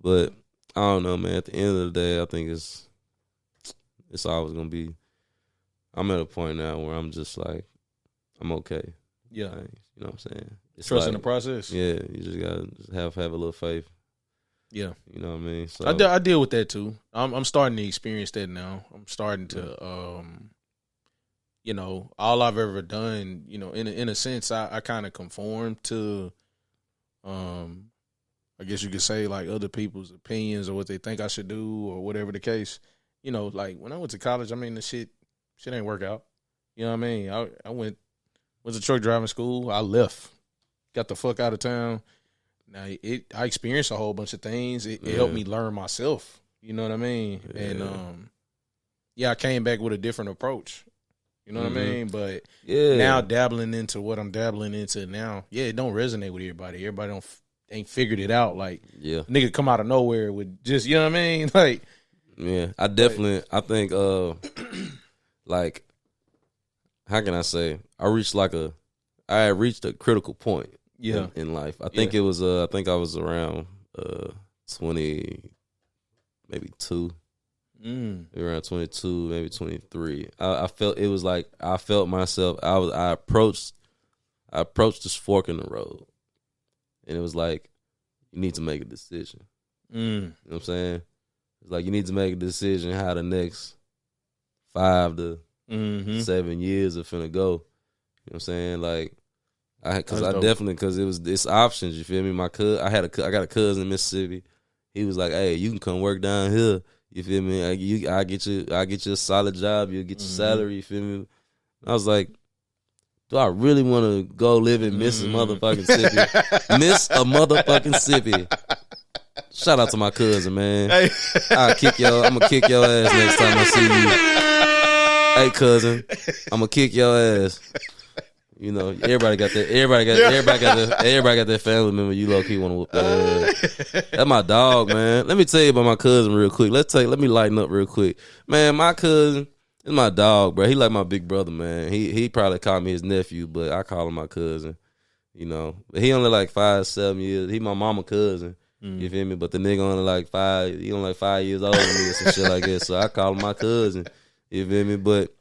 but I don't know, man. At the end of the day, I think it's always gonna be. I'm at a point now where I'm just like, I'm okay. Yeah, like, you know what I'm saying? It's trusting like, the process. Yeah, you just gotta have a little faith. Yeah, you know what I mean. So I deal with that too. I'm starting to experience that now. I'm starting to, you know, all I've ever done, you know, in a sense, I kind of conform to, I guess you could say like other people's opinions or what they think I should do or whatever the case. You know, like when I went to college, I mean, the shit ain't work out. You know what I mean? I went to truck driving school. I left, got the fuck out of town. Now I experienced a whole bunch of things. It helped me learn myself. You know what I mean? Yeah. And I came back with a different approach. You know what I mean? But now dabbling into what I'm dabbling into now, it don't resonate with everybody. Everybody ain't figured it out. Like, nigga come out of nowhere with just, you know what I mean? Like, I think, like, how can I say? I had reached a critical point. In life. I think it was. I think I was around 20, maybe 2. Maybe around 22, maybe 23. I felt it was like I felt myself. I approached this fork in the road, and it was like you need to make a decision. You know what I'm saying? It's like you need to make a decision how the next 5 to 7 years are finna go. You know what I'm saying? Like. Because it's options. You feel me? I got a cousin in Mississippi. He was like, "Hey, you can come work down here. You feel me? I get you a solid job. You'll get your salary. You feel me?" I was like, "Do I really want to go live in Miss a motherfucking Mississippi? Miss a motherfucking Mississippi?" Shout out to my cousin, man. Hey. I'm gonna kick your ass next time I see you. Hey, cousin, I'm gonna kick your ass. You know, everybody got that. Everybody got that family member. You low key want to whoop that. That's my dog, man. Let me tell you about my cousin real quick. Let me lighten up real quick, man. My cousin is my dog, bro. He like my big brother, man. He probably called me his nephew, but I call him my cousin. You know, he only like 5-7 years. He my mama cousin. You feel me? But the nigga only like 5. He only like 5 years older than me or some shit like that. So I call him my cousin. You feel me? But.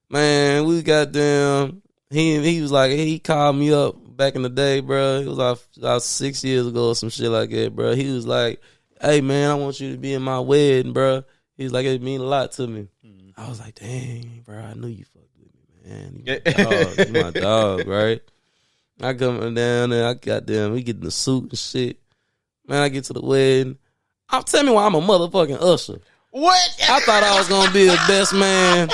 Man, we goddamn. He was like, he called me up back in the day, bro. It was about 6 years ago or some shit like that, bro. He was like, "Hey, man, I want you to be in my wedding, bro." He was like, "It mean a lot to me." I was like, "Dang, bro, I knew you fucked with me, man. You my dog, right?" I come down there, we get in the suit and shit. Man, I get to the wedding. Tell me why I'm a motherfucking usher. What? I thought I was gonna be the best man.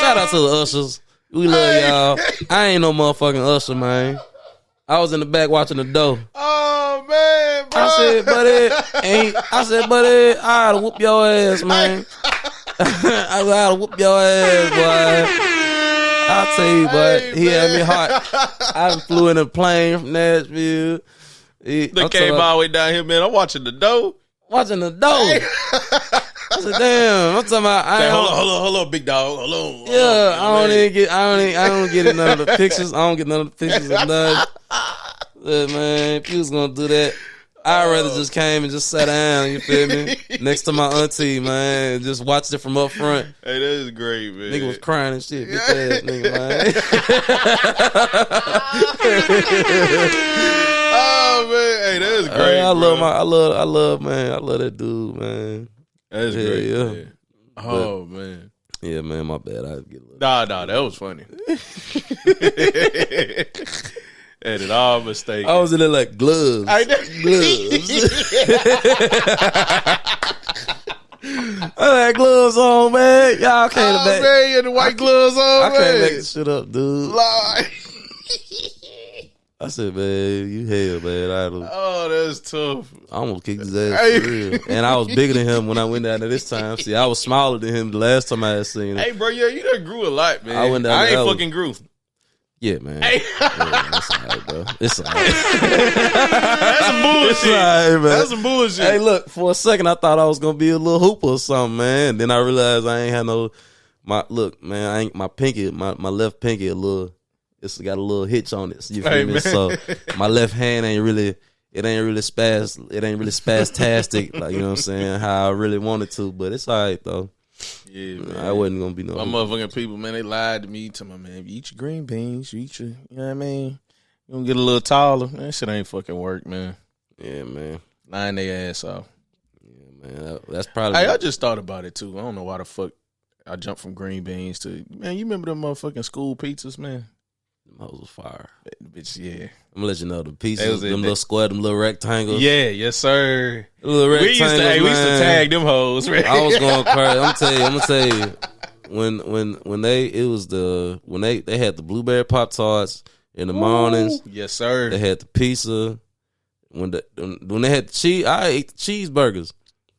Shout out to the ushers. We love y'all. I ain't no motherfucking usher, man. I was in the back watching the door. Oh, man, bro. I said, buddy, I ought to whoop your ass, man. I ought to whoop your ass, boy. I'll tell you, boy. He had me hot. I flew in a plane from Nashville. They came all the way down here, man. I'm watching the door. Watching the door. I said, "Damn!" I'm talking about. Hold on, big dog. Hold on. Yeah, I don't get none of the pictures. I don't get none of the pictures of nothing. Yeah, man, if you was gonna do that, I'd rather just came and just sat down, you feel me? Next to my auntie, man, and just watched it from up front. Hey, that is great, man. Nigga was crying and shit, bitch ass nigga, man. Oh man, hey, that is great. Hey, I love that dude, man. That is great. Yeah. Man. Oh but, man. Yeah, man, my bad. I get a little. Nah, that was funny. And it all mistake. I was in there like gloves. Gloves. I had gloves on, man. Y'all can't man, you had the white gloves on, I can't make this shit up, dude. Lie. I said, man, you hell, man. Oh, that's tough. I almost kicked his ass for real. And I was bigger than him when I went down there this time. See, I was smaller than him the last time I had seen him. Hey, bro, yeah, you done grew a lot, man. I went down I there, ain't fucking grew. Yeah, man. Hey. Yeah, that's all right, bro. It's all right. That's some bullshit. It's all right, man. That's some bullshit. Hey, look, for a second, I thought I was going to be a little hooper or something, man. Then I realized I ain't had my pinky, my left pinky it's got a little hitch on it. You feel me? Man. So my left hand ain't really spastastic, like, you know what I'm saying, how I really wanted to, but it's all right, though. Yeah, man. I wasn't gonna be no. My motherfucking people, man, they lied to me. To my man, you eat your green beans, you eat your, you know what I mean. You gonna get a little taller. That shit ain't fucking work, man. Yeah, man. Lying their ass off. Yeah, man. That's probably. Hey, I just thought about it too. I don't know why the fuck I jumped from green beans to, man. You remember them motherfucking school pizzas, man? Them hoes was fire. Bitch, yeah. I'm gonna let you know the pieces, them little square, them little rectangles. Yeah, yes, sir. Little rectangles, we used to tag them hoes. Right? I was going crazy. I'm gonna tell you. When they had the blueberry Pop Tarts in the mornings. Yes, sir. They had the pizza. When they had the cheese, I ate the cheeseburgers.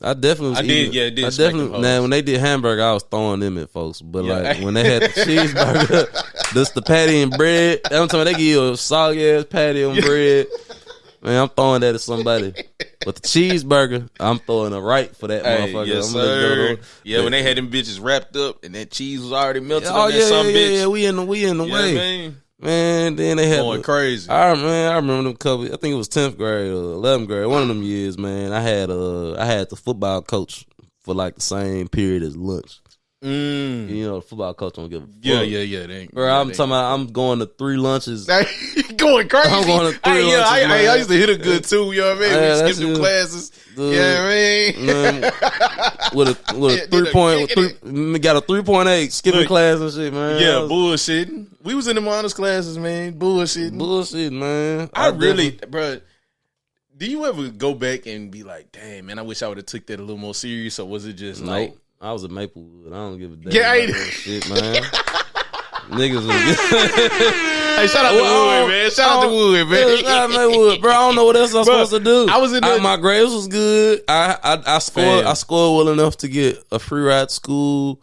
I definitely was eating. It did. I definitely. Now when they did hamburger, I was throwing them at folks. But like when they had the cheeseburger, just the patty and bread. I'm talking. They give you a soggy ass patty and bread. Man, I'm throwing that at somebody. But the cheeseburger, I'm throwing a right for that motherfucker. Yes, sir. Yeah, when they had them bitches wrapped up and that cheese was already melted oh, on that bitch. Yeah, we in the way. Man. Man, then they had going crazy. I remember them couple. I think it was 10th grade or 11th grade. One of them years, man. I had the football coach for like the same period as lunch. You know, the football coach don't give a fuck. Yeah. They ain't, bro, I'm talking about. I'm going to 3 lunches. Going crazy. I'm going to 3 lunches. I used to hit a good too. You know what I mean? We skip them classes. Dude, yeah, I mean, with a 3.8, got a 3.8 skipping class and shit, man. Yeah, bullshitting. We was in the honors classes, man. Bullshit, man. I really, bro. Do you ever go back and be like, damn, man, I wish I would have took that a little more serious, or was it just like? I was at Maplewood. I don't give a damn. Yeah, about that shit, man. Niggas was hey, shout out to Wood, man. Shout out to Wood, man. Shout out to Wood, bro. I don't know what else I'm supposed to do. I was in there. My grades was good. I scored well enough to get a free ride to school.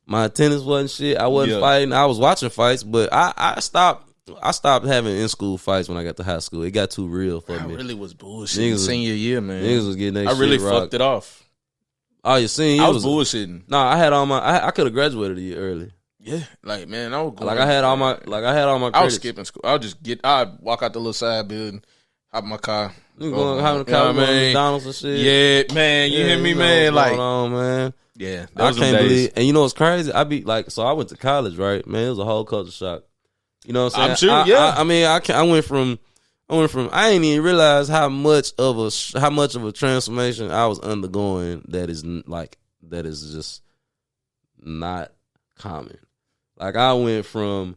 My attendance wasn't shit. I wasn't fighting. I was watching fights, but I stopped having in school fights when I got to high school. It got too real for me. I really was bullshitting senior year, man. Niggas was getting that shit. I really fucked it off. Oh, your senior year I was bullshitting. No, I had all my. I could have graduated a year early. Yeah, like man, I was going I had all my. Credits. I was skipping school. I'd walk out the little side building, hop in my car. You going having a car, McDonald's and shit. Yeah, man, you hear me, man? Like, going on, man. Yeah, I can't believe. And you know what's crazy? I be like, so I went to college, right? Man, it was a whole culture shock. You know what I'm saying? I'm sure. Yeah. I went from. I didn't even realize how much of a transformation I was undergoing. That is just not common. Like I went from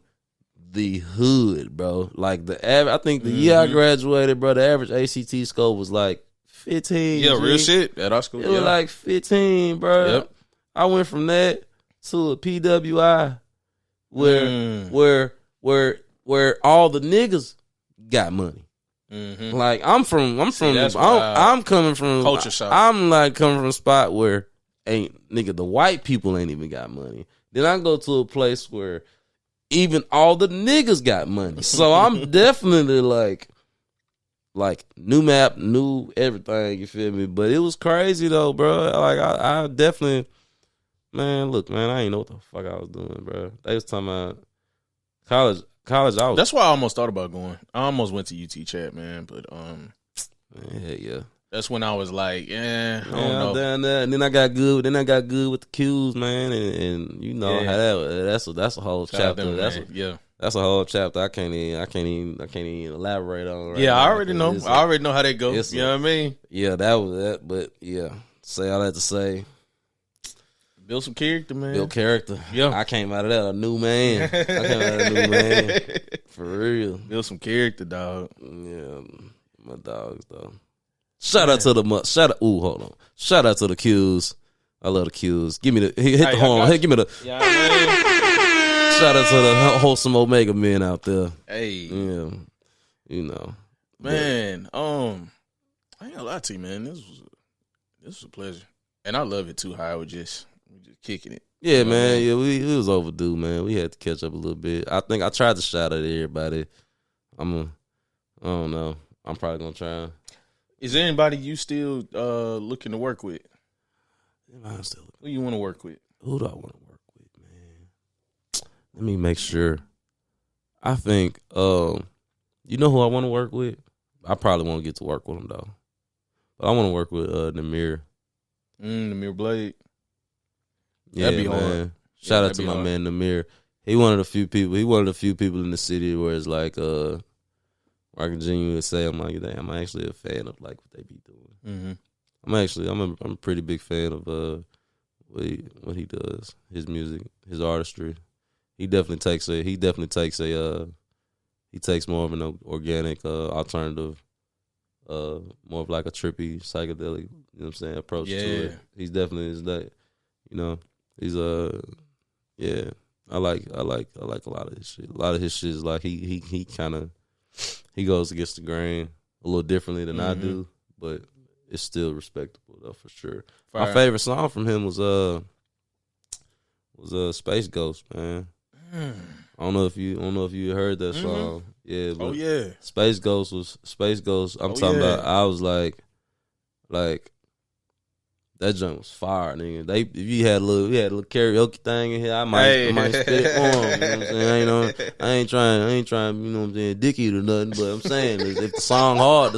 the hood, bro. Like I think the year I graduated, bro, the average ACT score was like 15. Yeah, real shit at our school. It was like 15, bro. Yep. I went from that to a PWI where all the niggas got money. Mm-hmm. Like I'm coming from culture shock. I'm like coming from a spot where the white people ain't even got money. Then I go to a place where even all the niggas got money. So I'm definitely like new map, new everything, you feel me? But it was crazy though, bro. Like I definitely, man, look, man, I ain't know what the fuck I was doing, bro. They was talking about college. That's why I almost thought about going. I almost went to UT Chat, man, but Yeah. That's when I was like, I don't know. Down there, and then I got good. Then I got good with the Q's, man, and you know how that's a whole chapter. That's a whole chapter. I can't even elaborate on. Right now, I already know. I already know how that goes. You know what I mean? Yeah, that was that. But yeah, say all that to say, build some character, man. Build character. Yeah, I came out of that a new man. For real. Build some character, dog. Yeah, my dogs though. Shout out to the hold on. Shout out to the Q's. I love the Q's. Give me the hit the horn. Hey, give me the. Yeah, shout out to the wholesome Omega men out there. Hey, yeah, you know, man. I ain't gonna lie to you, man. This was a pleasure, and I love it too. How we just kicking it. Yeah, man. Yeah, we was overdue, man. We had to catch up a little bit. I think I tried to shout out everybody. I don't know. I'm probably gonna try. Is there anybody you still looking to work with? Who you want to work with? Who do I want to work with, man? Let me make sure. I think, you know who I want to work with? I probably won't get to work with him, though. But I want to work with Namir. Namir Blade. Yeah, that'd be man. Shout out to my man Namir. He one of the few people in the city where it's like, I can genuinely say I'm actually a fan of like what they be doing. Mm-hmm. I'm a pretty big fan of what he does, his music, his artistry. He takes more of an organic alternative, more of like a trippy psychedelic, you know what I'm saying, approach to it. He's definitely is that, you know, he's I like a lot of his shit. A lot of his shit is like he kind of. He goes against the grain a little differently than I do, but it's still respectable though for sure. Fire. My favorite song from him was Space Ghost, man. I don't know if you heard that song. Yeah, but Space Ghost. I'm talking about. I was like that joint was fire, nigga. If you had a little karaoke thing in here, I might spit it on. You know what I'm saying? I ain't trying, you know what I'm saying, dick eat or nothing, but I'm saying if the song hard,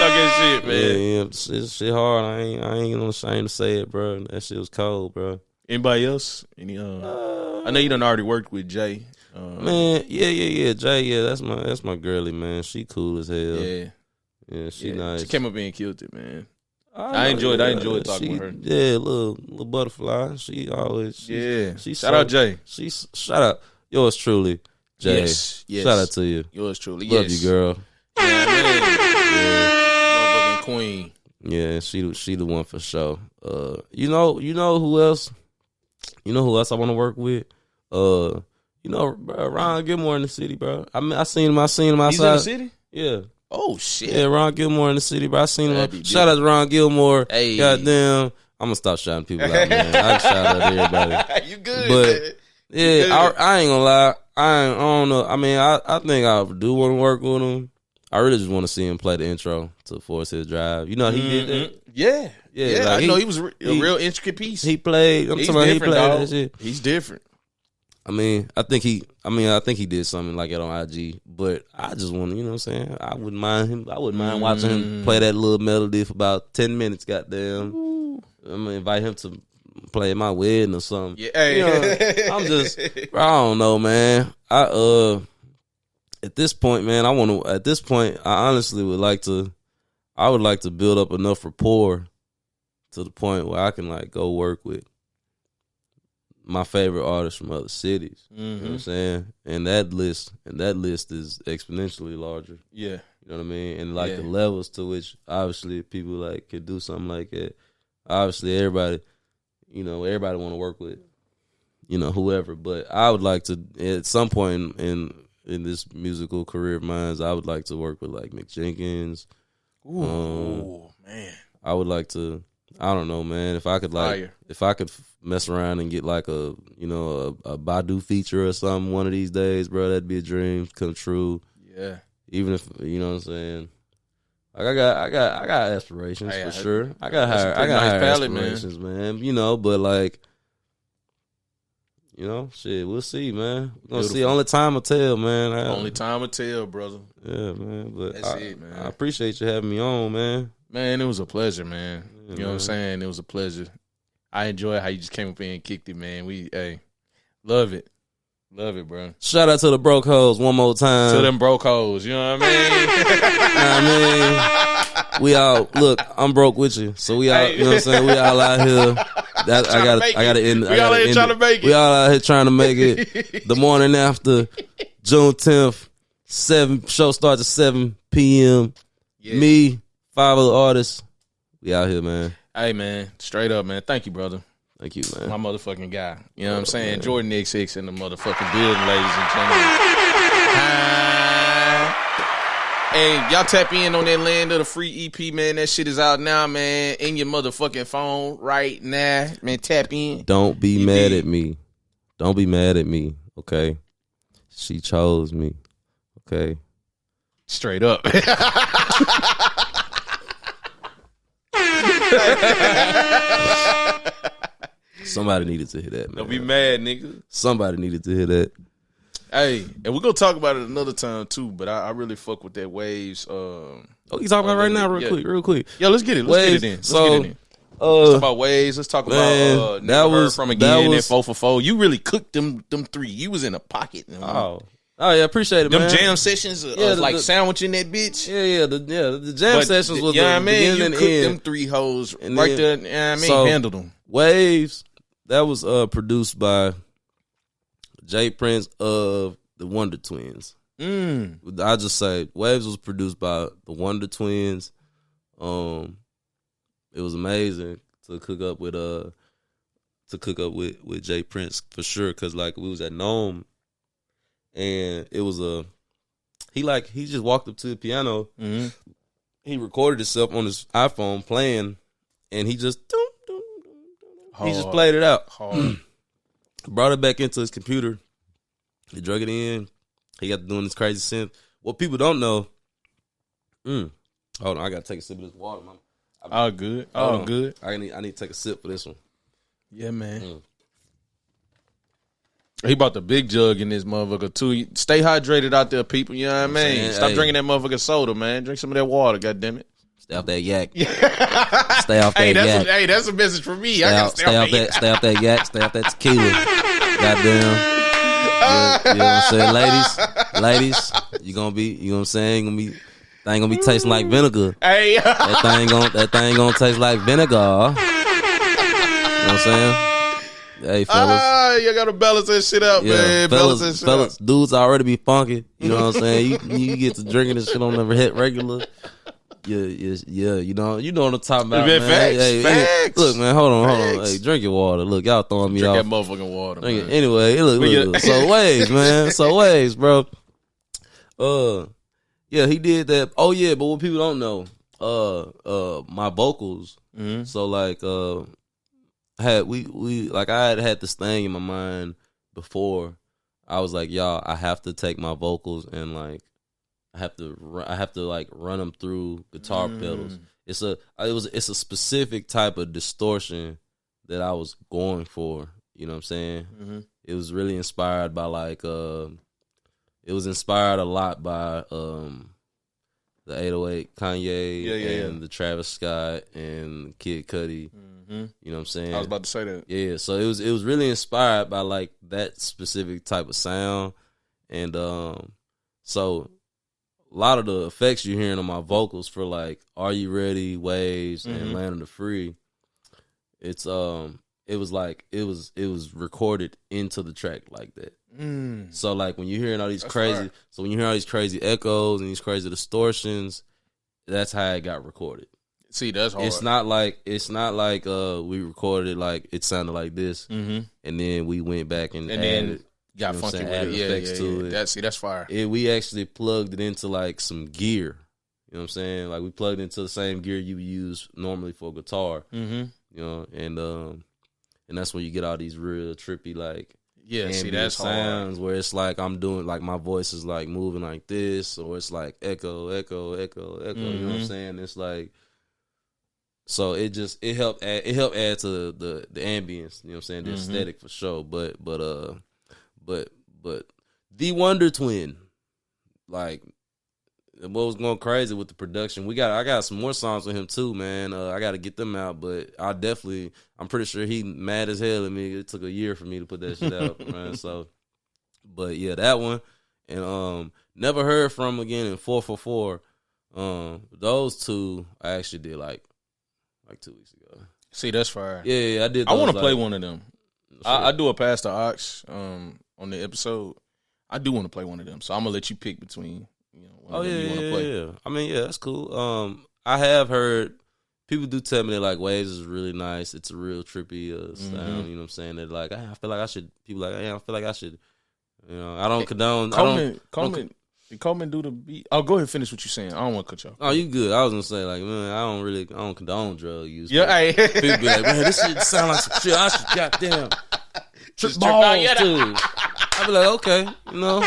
Talking shit, man. Yeah, it's shit hard. I ain't gonna ashamed to say it, bro. That shit was cold, bro. Anybody else? I know you done already worked with Jay. Man, yeah. Jay, yeah, that's my girly, man. She cool as hell. Yeah, she nice. She came up here and killed it, man. I enjoyed talking with her. Yeah, little butterfly. She always. Shout out Jay. Shout out yours truly, Jay. Yes. Shout out to you. Yours truly. Love you, girl. Yeah, motherfucking queen. Yeah, she the one for sure. You know who else? You know who else I want to work with? Bro, Ron Gilmore in the city, bro. I seen him outside. He's in the city? Yeah. Oh shit! Yeah, Ron Gilmore in the city, bro. I seen him. Shout out to Ron Gilmore. Hey, goddamn! I'm gonna stop shouting people out, man. I shout out to everybody. You good? But man. yeah, I ain't gonna lie. I don't know. I mean, I think I do want to work with him. I really just want to see him play the intro to Forest Hill Drive. You know, he did that. Yeah. Like I know he was a real intricate piece. He played. He's different, that shit. He's different. I think he did something like that on IG, but I just want to, you know what I'm saying? I wouldn't mind watching him play that little melody for about 10 minutes, goddamn. Ooh. I'm going to invite him to play at my wedding or something. Yeah, hey. You know, I don't know, man. At this point, man, I honestly would like to build up enough rapport to the point where I can like go work with my favorite artists from other cities. You know what I'm saying? And that list is exponentially larger. Yeah. You know what I mean? And like the levels to which obviously people like could do something like that. Obviously everybody want to work with, you know, whoever. But I would like to at some point in this musical career of mine, I would like to work with like Mick Jenkins. Ooh, man. I would like to, I don't know, man. If I could mess around and get like a Badu feature or something one of these days, bro, that'd be a dream come true. Yeah. Even if, you know what I'm saying. Like I got aspirations for sure. I got higher aspirations, man. You know, but like You know, shit, we'll see, man. We're gonna see. Only time will tell, man. Only time will tell, brother. Yeah, man. But that's it, man. I appreciate you having me on, man. Man, it was a pleasure, man. Yeah, you know what I'm saying? It was a pleasure. I enjoy how you just came up here and kicked it, man. Love it. Love it, bro. Shout out to the broke hoes one more time. To them broke hoes, you know what I mean? We all look. I'm broke with you, so we all. You know what I'm saying? We all out here. I gotta end. We all out here trying to make it. We all out here trying to make it. The morning after June 10th, show starts at 7 p.m. Yeah. Me, 5 other artists. We out here, man. Hey, man, straight up, man. Thank you, brother. Thank you, man. My motherfucking guy. You know what I'm saying? JordanXx in the motherfucking building, ladies and gentlemen. Hey, y'all tap in on that Land of the Free EP, man. That shit is out now, man. In your motherfucking phone right now. Man, tap in. Don't be mad at me. Don't be mad at me, okay? She chose me, okay? Straight up. Somebody needed to hear that, man. Don't be mad, nigga. Somebody needed to hear that. Hey, and we're gonna talk about it another time too, but I really fuck with that Waves. You talking about right now, real quick. Yeah, let's get it. Let's get it in. Let's talk about Waves. Let's talk about that was from again that 4 for 4. You really cooked them 3. You was in a pocket. Oh yeah, appreciate it, man. Them jam sessions of like sandwiching that bitch. Yeah. The jam sessions was the beginning and cooked end. Them 3 hoes and right there. Yeah, handled them. Waves. That was produced by Jay Prince of the Wonder Twins. I just say Waves was produced by the Wonder Twins. It was amazing to cook up with Jay Prince for sure, because like we was at Nome and it was he just walked up to the piano. Mm-hmm. He recorded himself on his iPhone playing, and he just played it out. Brought it back into his computer. He drug it in. He got to doing this crazy synth. What people don't know. Hold on, I gotta take a sip of this water. Good. Good. I need to take a sip for this one. Yeah, man. He bought the big jug in this motherfucker too. Stay hydrated out there, people. You know what I mean? Stop drinking that motherfucking soda, man. Drink some of that water, goddammit. Stay off that yak. Stay off that yak. That's a message for me. Stay off that yak. Stay off that tequila. Goddamn. You know what I'm saying? Ladies, you know what I'm saying? That ain't gonna be tasting like vinegar. Hey. that thing gonna taste like vinegar. You know what I'm saying? Hey, fellas. You gotta balance that shit out, man. Fellas, dudes already be funky. You know what I'm saying? You get to drinking this shit on the hit regular. Yeah, you know what I'm talking about, man. Facts. Look, man, hold on. Hey, drink your water. Look, y'all throwing me off. Drink that motherfucking water, man. Anyway, look. So Waves, man. So Waves, bro. Yeah, he did that. Oh yeah, but what people don't know, my vocals. Mm-hmm. So like, I had this thing in my mind before. I was like, y'all, I have to take my vocals and like, I have to like run them through guitar pedals. It's a specific type of distortion that I was going for. You know what I'm saying? Mm-hmm. It was really inspired by like, it was inspired a lot by the 808 Kanye and the Travis Scott and Kid Cudi. Mm-hmm. You know what I'm saying? I was about to say that. Yeah, so it was really inspired by like that specific type of sound, and so a lot of the effects you're hearing on my vocals for like "Are You Ready," Waves, and "Land of the Free," it was recorded into the track like that. So like when you're hearing all these crazy echoes and these crazy distortions, that's how it got recorded. See, that's hard. It's not like we recorded it like it sounded like this, and then we went back and added, got funky with it. Effects to it. That's fire. We actually plugged it into like some gear. You know what I'm saying? Like we plugged into the same gear you use normally for guitar. Mm-hmm. You know, and that's when you get all these real trippy like that's sounds hard. where it's like I'm doing like my voice is like moving like this, or it's like echo. You know what I'm saying? It's like So it helped add to the ambience, you know what I'm saying, the aesthetic for sure. But the Wonder Twin, like, what was going crazy with the production. I got some more songs with him too, man. I got to get them out, but I'm pretty sure he mad as hell at me. It took a year for me to put that shit out, man. So, but yeah, that one, and Never Heard From Again in 444. Those two I actually did like 2 weeks ago. See, that's fire. Yeah, I did. I want to play one of them. I do a Pass the Aux on the episode. I do want to play one of them, so I'm gonna let you pick between. You want to play. Yeah. I mean, yeah, that's cool. I have heard people do tell me that like Waves is really nice. It's a real trippy sound. You know what I'm saying? That like I feel like I should. People like, I feel like I should. You know, I don't condone. Did Coleman do the beat? Oh, go ahead and finish what you're saying. I don't want to cut you off. Oh, you good. I was gonna say, like, man, I don't condone drug use. Yeah, people be like, man, this shit sound like some shit. I should goddamn trip balls too. I be like, okay, you know.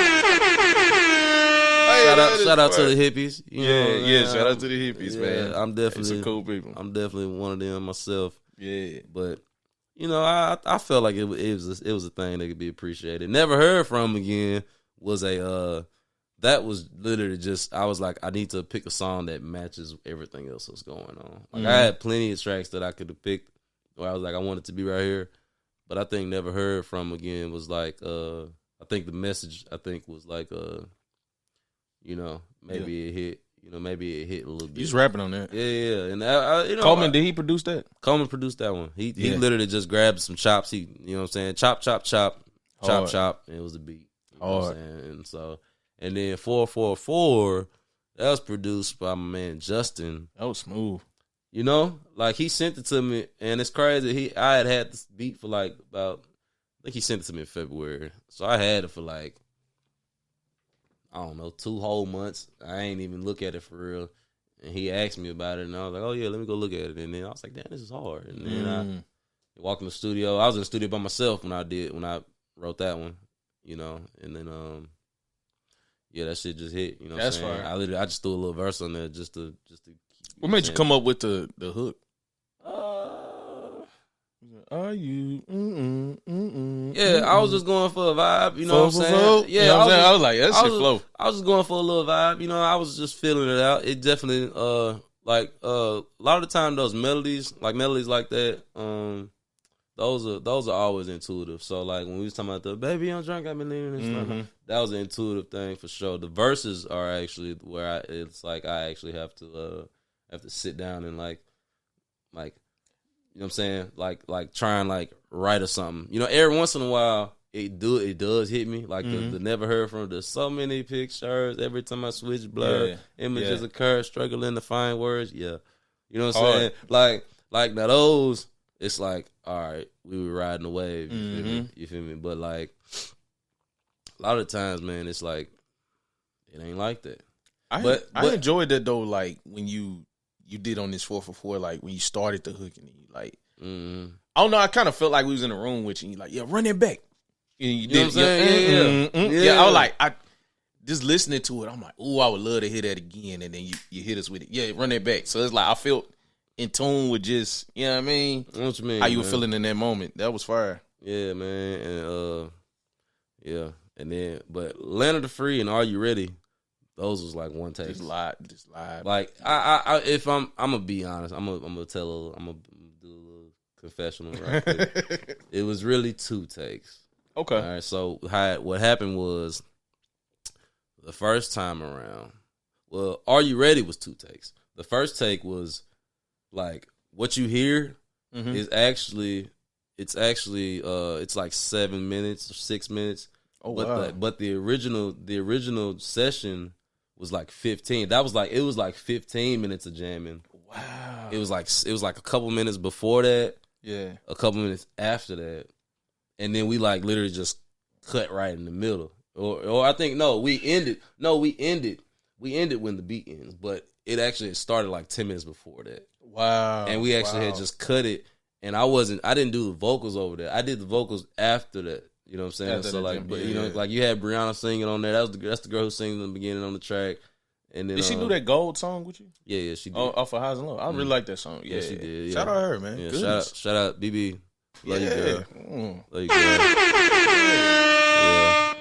Shout out to the hippies. You know, shout out to the hippies, man. I'm definitely some cool people. I'm definitely one of them myself. Yeah, but you know, I felt like it was a thing that could be appreciated. Never Heard From Again was that was literally just, I was like, I need to pick a song that matches everything else that's going on. Like I had plenty of tracks that I could have picked where I was like, I want it to be right here. But I think Never Heard From Again was like, I think the message, was like, you know, maybe it hit. You know, maybe it hit a little bit. He's rapping on that. Yeah. And you know, Coleman, did he produce that? Coleman produced that one. He literally just grabbed some chops. You know what I'm saying? Chop, and it was a beat. You know what I'm saying? And so, and then 444, that was produced by my man Justin. That was smooth. You know, like he sent it to me, and it's crazy. I had this beat for like about, I think he sent it to me in February. So I had it for like, I don't know, 2 whole months. I ain't even look at it for real. And he asked me about it, and I was like, oh yeah, let me go look at it. And then I was like, damn, this is hard. And then I walked in the studio. I was in the studio by myself when I wrote that one, you know. And then yeah, that shit just hit. You know, that's what I'm saying? I just threw a little verse on there just to. What made you come up with the hook? Are you? Yeah, I was just going for a vibe. You know what I'm saying? Yeah, you know what I was like, that shit flow. I was just going for a little vibe. You know, I was just feeling it out. It definitely, like a lot of the time, those melodies like that, those are always intuitive. So like when we was talking about the baby I'm drunk, I've been leaning, that was an intuitive thing for sure. The verses are actually where it's like I actually have to sit down and like you know what I'm saying, like try and like write or something. You know, every once in a while it does hit me like the Never Heard From. There's so many pictures. Every time I switch blur, images occur, struggling to find words. Yeah, you know what I'm saying. Like now those. It's like, all right, we were riding the wave. You feel me? But like, a lot of times, man, it's like, it ain't like that. I enjoyed that though. Like when you did on this 444, like when you started the hook and you like, I don't know. I kind of felt like we was in a room with you. And you like, yeah, run it back. And you did, know what I'm saying? Yeah. I was like, just listening to it. I'm like, ooh, I would love to hear that again. And then you hit us with it. Yeah, run it back. So it's like I felt in tune with just, you know what I mean? What you mean? How you were feeling in that moment. That was fire. Yeah, man. And yeah. And then, but Land of the Free and Are You Ready? Those was like one take. Just live. Like I if I'm gonna be honest, I'm gonna do a little confessional right quick. It was really 2 takes. Okay. All right. So what happened was the first time around. Well, Are You Ready was 2 takes. The first take was like what you hear is actually it's like 7 minutes or 6 minutes. Oh, but wow. But the original session was like 15. It was like 15 minutes of jamming. Wow. It was like a couple minutes before that. Yeah. A couple minutes after that. And then we like literally just cut right in the middle. Or I think we ended when the beat ends, but it actually started like 10 minutes before that. Wow. And we actually had just cut it, and I didn't do the vocals over there. I did the vocals after that. You know what I'm saying? After so like, gym, but you know, like you had Brianna singing on there. That's the girl who sings in the beginning on the track, And then did she do that gold song with you? Yeah, she did. Off of Highs and Low. I really like that song. Yeah, she did. Yeah. Shout out to her, man. Yeah, shout out BB. Love you, girl. Love you, girl.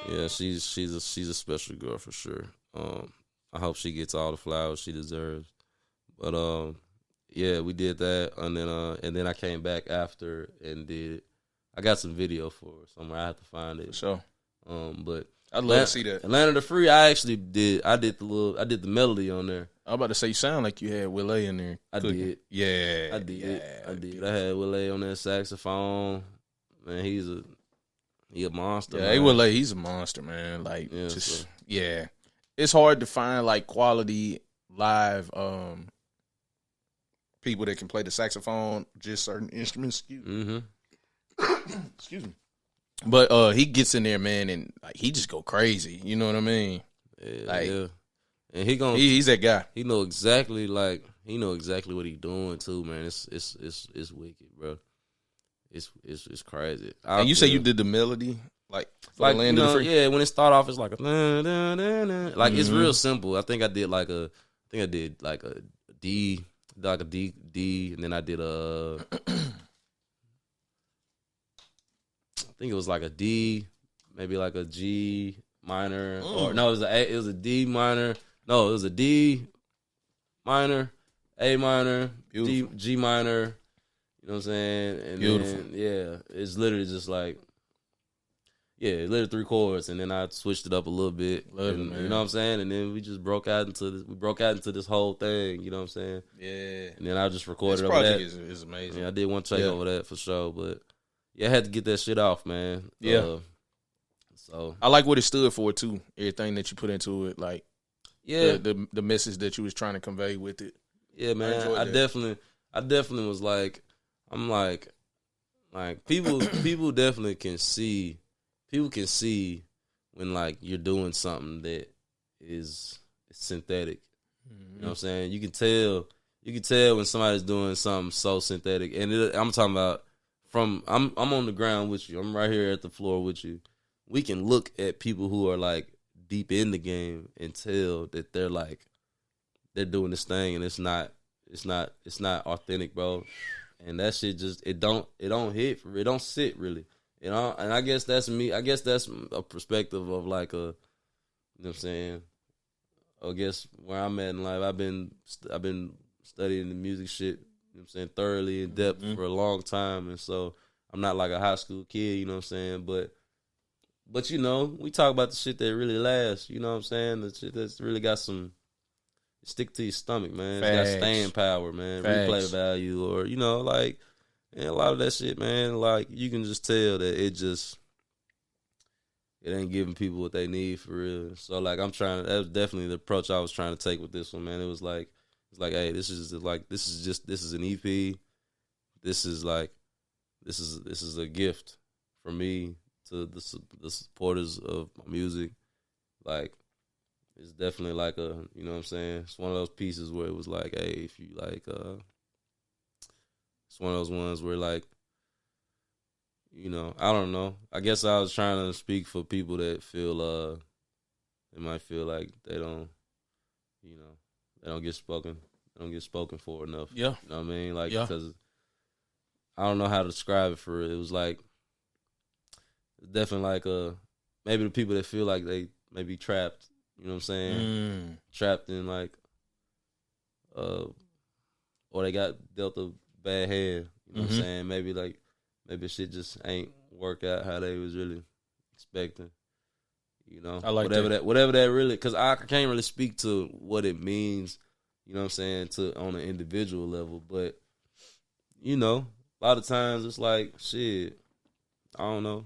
Yeah. She's a special girl for sure. I hope she gets all the flowers she deserves. But yeah, we did that, and then I came back after and did. I got some video for her somewhere. I have to find it. For sure. But I'd love to see that. Atlanta the Free, I actually did. I did the melody on there. I was about to say, you sound like you had Will A in there. I did. Yeah. I did. I had Will A on that saxophone. Man, he a monster. Yeah, Will A, he's a monster, man. Like, it's hard to find like quality live people that can play the saxophone, just certain instruments. Excuse me. But he gets in there, man, and like he just go crazy. You know what I mean? Yeah, and he's that guy. He know exactly what he doing too, man. It's wicked, bro. It's crazy. And you say you did the melody, like the Land of the Free? Yeah, when it start off, it's like a like it's real simple. I think I did like a D, like a D, and then I did a. I think it was like a D, maybe like a G minor, or no, it was a D minor. No, it was a D minor, A minor, D, G minor. You know what I'm saying? And beautiful. Then, it's literally just like, literally 3 chords, and then I switched it up a little bit. You know what I'm saying? And then we just broke out into this whole thing. You know what I'm saying? Yeah. And then I just recorded this over that. This project is amazing. Yeah, I did one take over that for sure, but. Yeah, I had to get that shit off, man. Yeah. So I like what it stood for too. Everything that you put into it, like the message that you was trying to convey with it. Yeah, man. I definitely was like, I'm like people definitely can see. People can see when like you're doing something that is synthetic. You know what I'm saying? You can tell when somebody's doing something so synthetic, and I'm talking about. I'm on the ground with you. I'm right here at the floor with you. We can look at people who are like deep in the game and tell that they're doing this thing, and it's not authentic, bro. And that shit just it don't hit, it don't sit really, you know. And I guess that's me. I guess that's a perspective of like you know what I'm saying. I guess where I'm at in life, I've been studying the music shit. You know what I'm saying, thoroughly in depth for a long time, and so I'm not like a high school kid, you know what I'm saying, but you know, we talk about the shit that really lasts, you know what I'm saying, the shit that's really got some stick to your stomach, man. It's got staying power, man. Replay value, or you know, like, and a lot of that shit, man, like you can just tell that it ain't giving people what they need for real. So like that was definitely the approach I was trying to take with this one, man. It was like, hey, this is an EP. This is a gift from me to the supporters of my music. Like, it's definitely like a, you know what I'm saying? It's one of those pieces where it was like, hey, if you like, it's one of those ones where like, you know, I don't know. I guess I was trying to speak for people that feel, they might feel like they don't, you know, they don't get spoken for enough. Yeah. You know what I mean? Like, because I don't know how to describe it for real. It was like, definitely like, maybe the people that feel like they may be trapped, you know what I'm saying? Trapped in like, or they got dealt a bad hand, you know what I'm saying? Maybe shit just ain't work out how they was really expecting. You know, I like whatever that really, because I can't really speak to what it means, you know what I'm saying, on an individual level. But, you know, a lot of times it's like, shit, I don't know.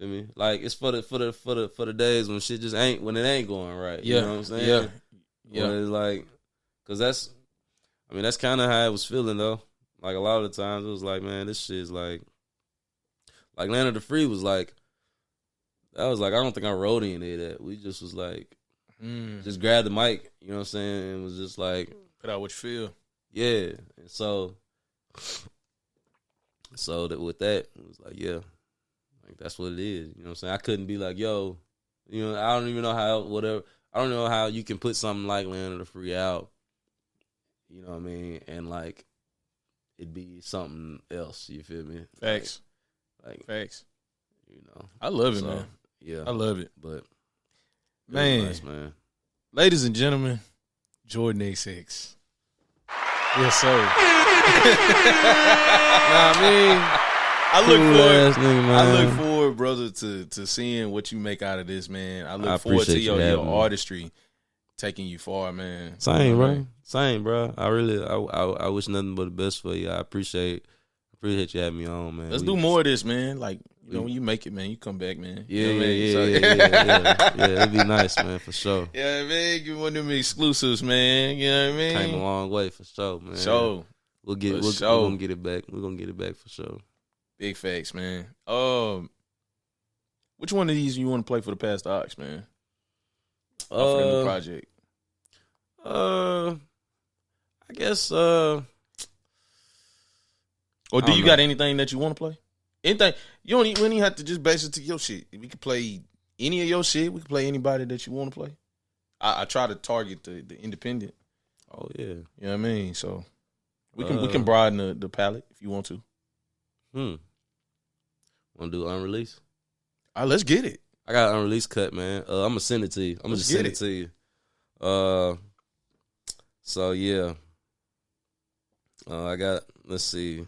Feel me? Like, it's for the days when shit just ain't, when it ain't going right. Yeah. You know what I'm saying? Yeah. It's like, because that's kind of how I was feeling, though. Like, a lot of the times it was like, man, this shit's like Land of the Free was like, I was like, I don't think I wrote any of that. We just was like, just grabbed the mic, you know what I'm saying, and was just like, put out what you feel. Yeah. And so that with that, it was like, yeah, like that's what it is. You know what I'm saying? I couldn't be like, yo, you know, I don't even know how, whatever. I don't know how you can put something like Land of the Free out, you know what I mean, and like it'd be something else. You feel me? Facts. Like Facts. You know, I love it, man. Yeah, I love it. But man, nice, man. Ladies and gentlemen, JordanXx. Yes, sir. I look forward, brother, to seeing what you make out of this, man. I look forward to your artistry taking you far, man. Same, bro. Same, bro. I wish nothing but the best for you. I appreciate you having me on, man. Let's do more of this, man. Like, you know, when you make it, man, you come back, man. Yeah, yeah. It'd be nice, man, for sure. Yeah, man, give one of them exclusives, man. You know what I mean? Came a long way for sure, man. Sure. We're gonna get it back. We're gonna get it back for sure. Big facts, man. Which one of these you want to play for the past Aux, man? For the new project. I guess. Or do you got anything that you want to play? Anything you don't even have to just base it to your shit. We could play any of your shit. We could play anybody that you want to play. I try to target the independent. Oh yeah, you know what I mean. So we can broaden the palette if you want to. Want to do unreleased? Let's get it. I got an unreleased cut, man. I'm gonna send it to you. I'm gonna just send it to you. So yeah. Let's see.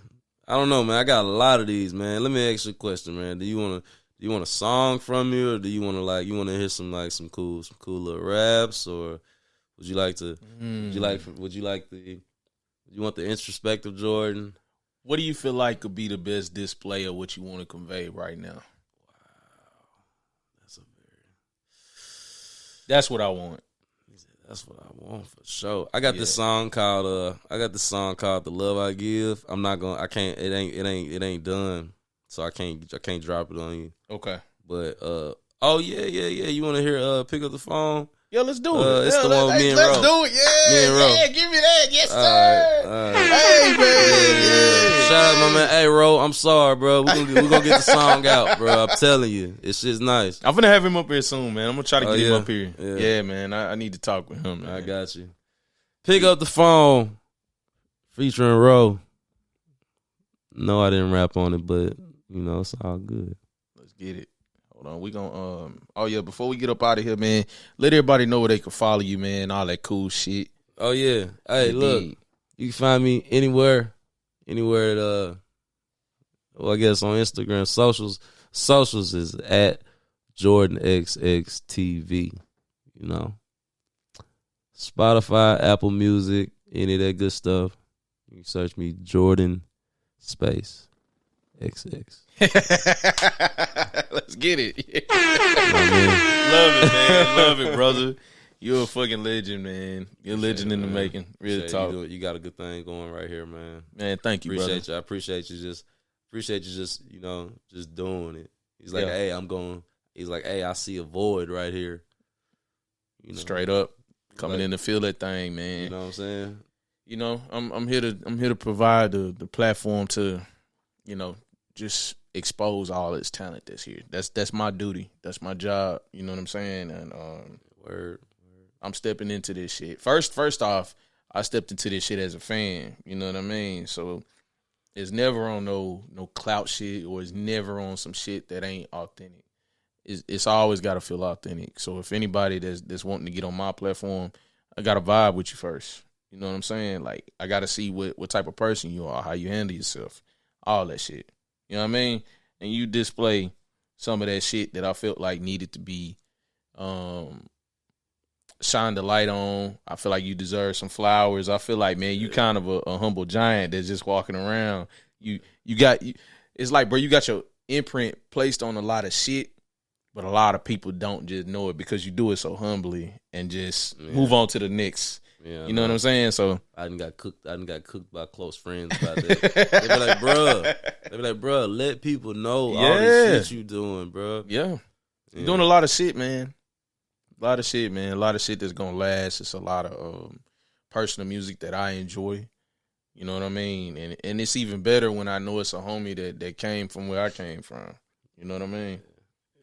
I don't know, man. I got a lot of these, man. Let me ask you a question, man. Do you want a song from me, or do you want to hear some cool little raps, or would you want the introspective Jordan? What do you feel like could be the best display of what you want to convey right now? Wow, that's what I want. That's what I want for sure. I got this song called "The Love I Give." It ain't done, so I can't drop it on you. Okay. But you want to hear "Pick Up the Phone"? Yeah, let's do it. It's the one with me and Reaux. Let's do it. Yeah, me and Reaux. Yeah, give me that. Yes, sir. All right. Hey, man. Yeah. Shout out, my man. Hey, Reaux, I'm sorry, bro. We're gonna get the song out, bro. I'm telling you, it's just nice. I'm gonna have him up here soon, man. I'm gonna try to get him up here. Yeah, man. I need to talk with him, man. I got you. Pick Up the Phone, featuring Reaux. No, I didn't rap on it, but you know it's all good. Let's get it. Hold on, we gonna before we get up out of here, man, let everybody know where they can follow you, man, all that cool shit. Oh yeah. Hey, look, you can find me anywhere at I guess on Instagram. Socials is at JordanXx TV, you know. Spotify, Apple Music, any of that good stuff. You can search me Jordan space XX. Let's get it. Love it, man. Love it, brother. You're a fucking legend, man. You're a legend in the making. Real talk. You got a good thing going right here, man. Man, thank you, brother. I appreciate you just just doing it. He's like, hey, he's like, hey, I see a void right here. You know? Straight up. Coming in to feel that thing, man. You know what I'm saying? You know, I'm here to provide the platform to, you know, just expose all its talent that's here. That's my duty. That's my job. You know what I'm saying? And word. I'm stepping into this shit. First off, I stepped into this shit as a fan. You know what I mean? So it's never on no clout shit, or it's never on some shit that ain't authentic. It's always got to feel authentic. So if anybody that's wanting to get on my platform, I got to vibe with you first. You know what I'm saying? Like, I got to see what type of person you are, how you handle yourself, all that shit. You know what I mean? And you display some of that shit that I felt like needed to be shined the light on. I feel like you deserve some flowers. I feel like, man, you kind of a humble giant that's just walking around. It's like, bro, you got your imprint placed on a lot of shit, but a lot of people don't just know it because you do it so humbly and just move on to the next. Yeah, you know what I'm saying? So I didn't got cooked by close friends about that. They be like, bro, let people know all this shit you doing, bro. Yeah. You're doing a lot of shit, man. A lot of shit, man. A lot of shit that's gonna last. It's a lot of personal music that I enjoy. You know what I mean? And it's even better when I know it's a homie that came from where I came from. You know what I mean?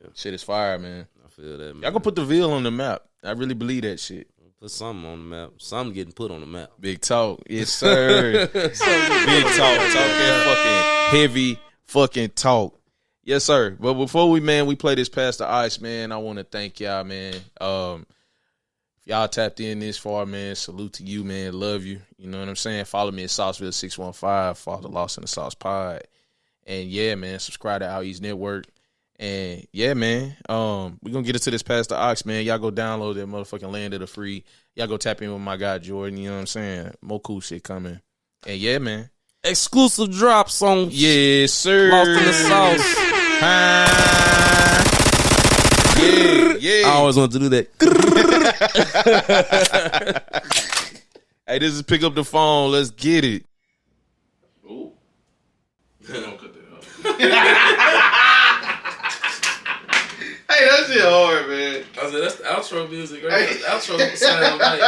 Yeah. Shit is fire, man. I feel that, man. Y'all gonna put the Ville on the map. I really believe that shit. Put something on the map. Something getting put on the map. Big talk. Yes, sir. Big talk. Talking fucking heavy fucking talk. Yes, sir. But before we play this past the ice, man, I want to thank y'all, man. If y'all tapped in this far, man, salute to you, man. Love you. You know what I'm saying? Follow me at Sauceville615. Follow the Lost in the Sauce Pod. And yeah, man, subscribe to Our East Network. And yeah, man, we gonna get into this past the Aux, man. Y'all go download that motherfucking Land of the Free. Y'all go tap in with my guy Jordan. You know what I'm saying? More cool shit coming. And yeah, man, Exclusive drops on yes, sir. Lost in the Sauce. Yeah. I always want to do that. Hey, this is pick up the phone. Let's get it. Ooh. Don't cut that out. Hey, that shit hard, man. I said, that's the outro music, right? That's the outro sound like.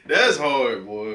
That's hard, boy.